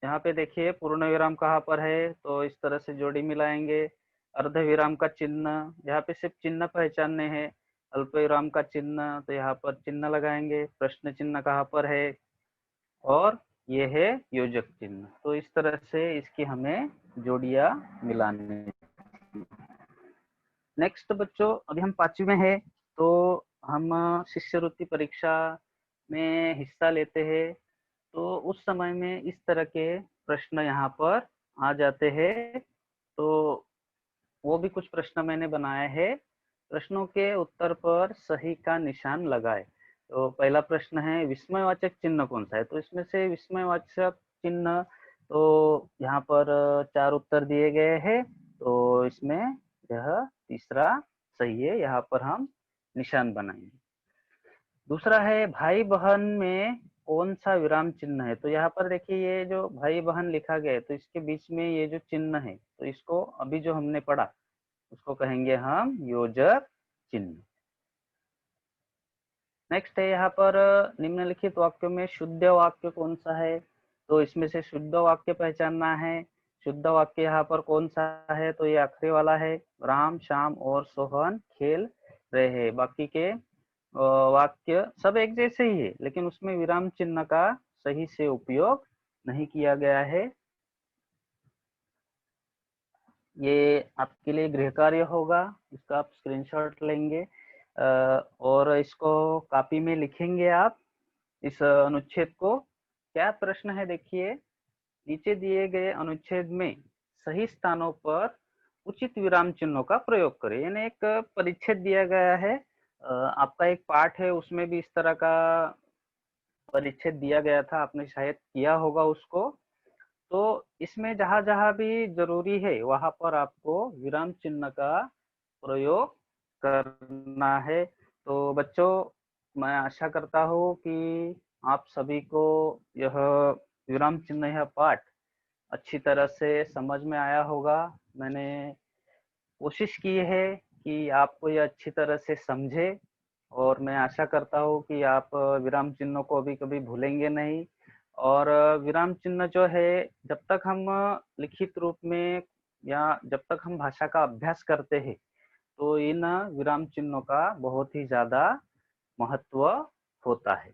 यहाँ पे देखिए, पूर्ण विराम कहाँ पर है, तो इस तरह से जोड़ी मिलाएंगे। अर्ध विराम का चिन्ह, यहाँ पे सिर्फ चिन्ह पहचानने हैं। अल्प विराम का चिन्ह, तो यहाँ पर चिन्ह लगाएंगे। प्रश्न चिन्ह कहाँ पर है, और ये है योजक चिन्ह। तो इस तरह से इसकी हमें जोड़ियां मिलानी। नेक्स्ट बच्चों, अभी हम 5वीं में है, तो हम शिष्यवृत्ति परीक्षा में हिस्सा लेते हैं, तो उस समय में इस तरह के प्रश्न यहाँ पर आ जाते हैं। तो वो भी कुछ प्रश्न मैंने बनाए हैं। प्रश्नों के उत्तर पर सही का निशान लगाए। तो पहला प्रश्न है, विस्मयवाचक चिन्ह कौन सा है? तो इसमें से विस्मयवाचक चिन्ह, तो यहाँ पर 4 उत्तर दिए गए हैं, तो इसमें यह तीसरा सही है, यहाँ पर हम निशान बनाएंगे। दूसरा है भाई बहन में कौन सा विराम चिन्ह है। तो यहाँ पर देखिए ये जो भाई बहन लिखा गया है तो इसके बीच में ये जो चिन्ह है तो इसको अभी जो हमने पढ़ा उसको कहेंगे हम योजक चिन्ह। नेक्स्ट है यहाँ पर निम्नलिखित वाक्यों में शुद्ध वाक्य कौन सा है। तो इसमें से शुद्ध वाक्य पहचानना है। शुद्ध वाक्य यहाँ पर कौन सा है, तो ये आखिरी वाला है, राम श्याम और सोहन खेल रहे हैं। बाकी के वाक्य सब एक जैसे ही है लेकिन उसमें विराम चिन्ह का सही से उपयोग नहीं किया गया है। ये आपके लिए गृह कार्य होगा, इसका आप स्क्रीनशॉट लेंगे और इसको कॉपी में लिखेंगे आप इस अनुच्छेद को। क्या प्रश्न है देखिए, नीचे दिए गए अनुच्छेद में सही स्थानों पर उचित विराम चिन्हों का प्रयोग करें। यानी एक परिच्छेद दिया गया है, आपका एक पाठ है उसमें भी इस तरह का परिच्छेद दिया गया था, आपने शायद किया होगा उसको। तो इसमें जहां जहां भी जरूरी है वहां पर आपको विराम चिन्ह का प्रयोग करना है। तो बच्चों मैं आशा करता हूँ कि आप सभी को यह विराम चिन्ह यह पाठ अच्छी तरह से समझ में आया होगा। मैंने कोशिश की है कि आपको यह अच्छी तरह से समझे और मैं आशा करता हूँ कि आप विराम चिन्हों को अभी कभी भूलेंगे नहीं। और विराम चिन्ह जो है जब तक हम लिखित रूप में या जब तक हम भाषा का अभ्यास करते हैं तो इन विराम चिन्हों का बहुत ही ज्यादा महत्व होता है।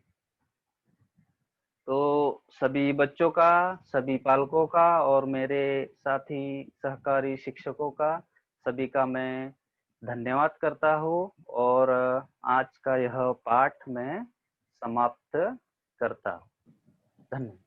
तो सभी बच्चों का, सभी पालकों का और मेरे साथी सहकारी शिक्षकों का सभी का मैं धन्यवाद करता हूँ और आज का यह पाठ मैं समाप्त करता हूँ। धन्यवाद।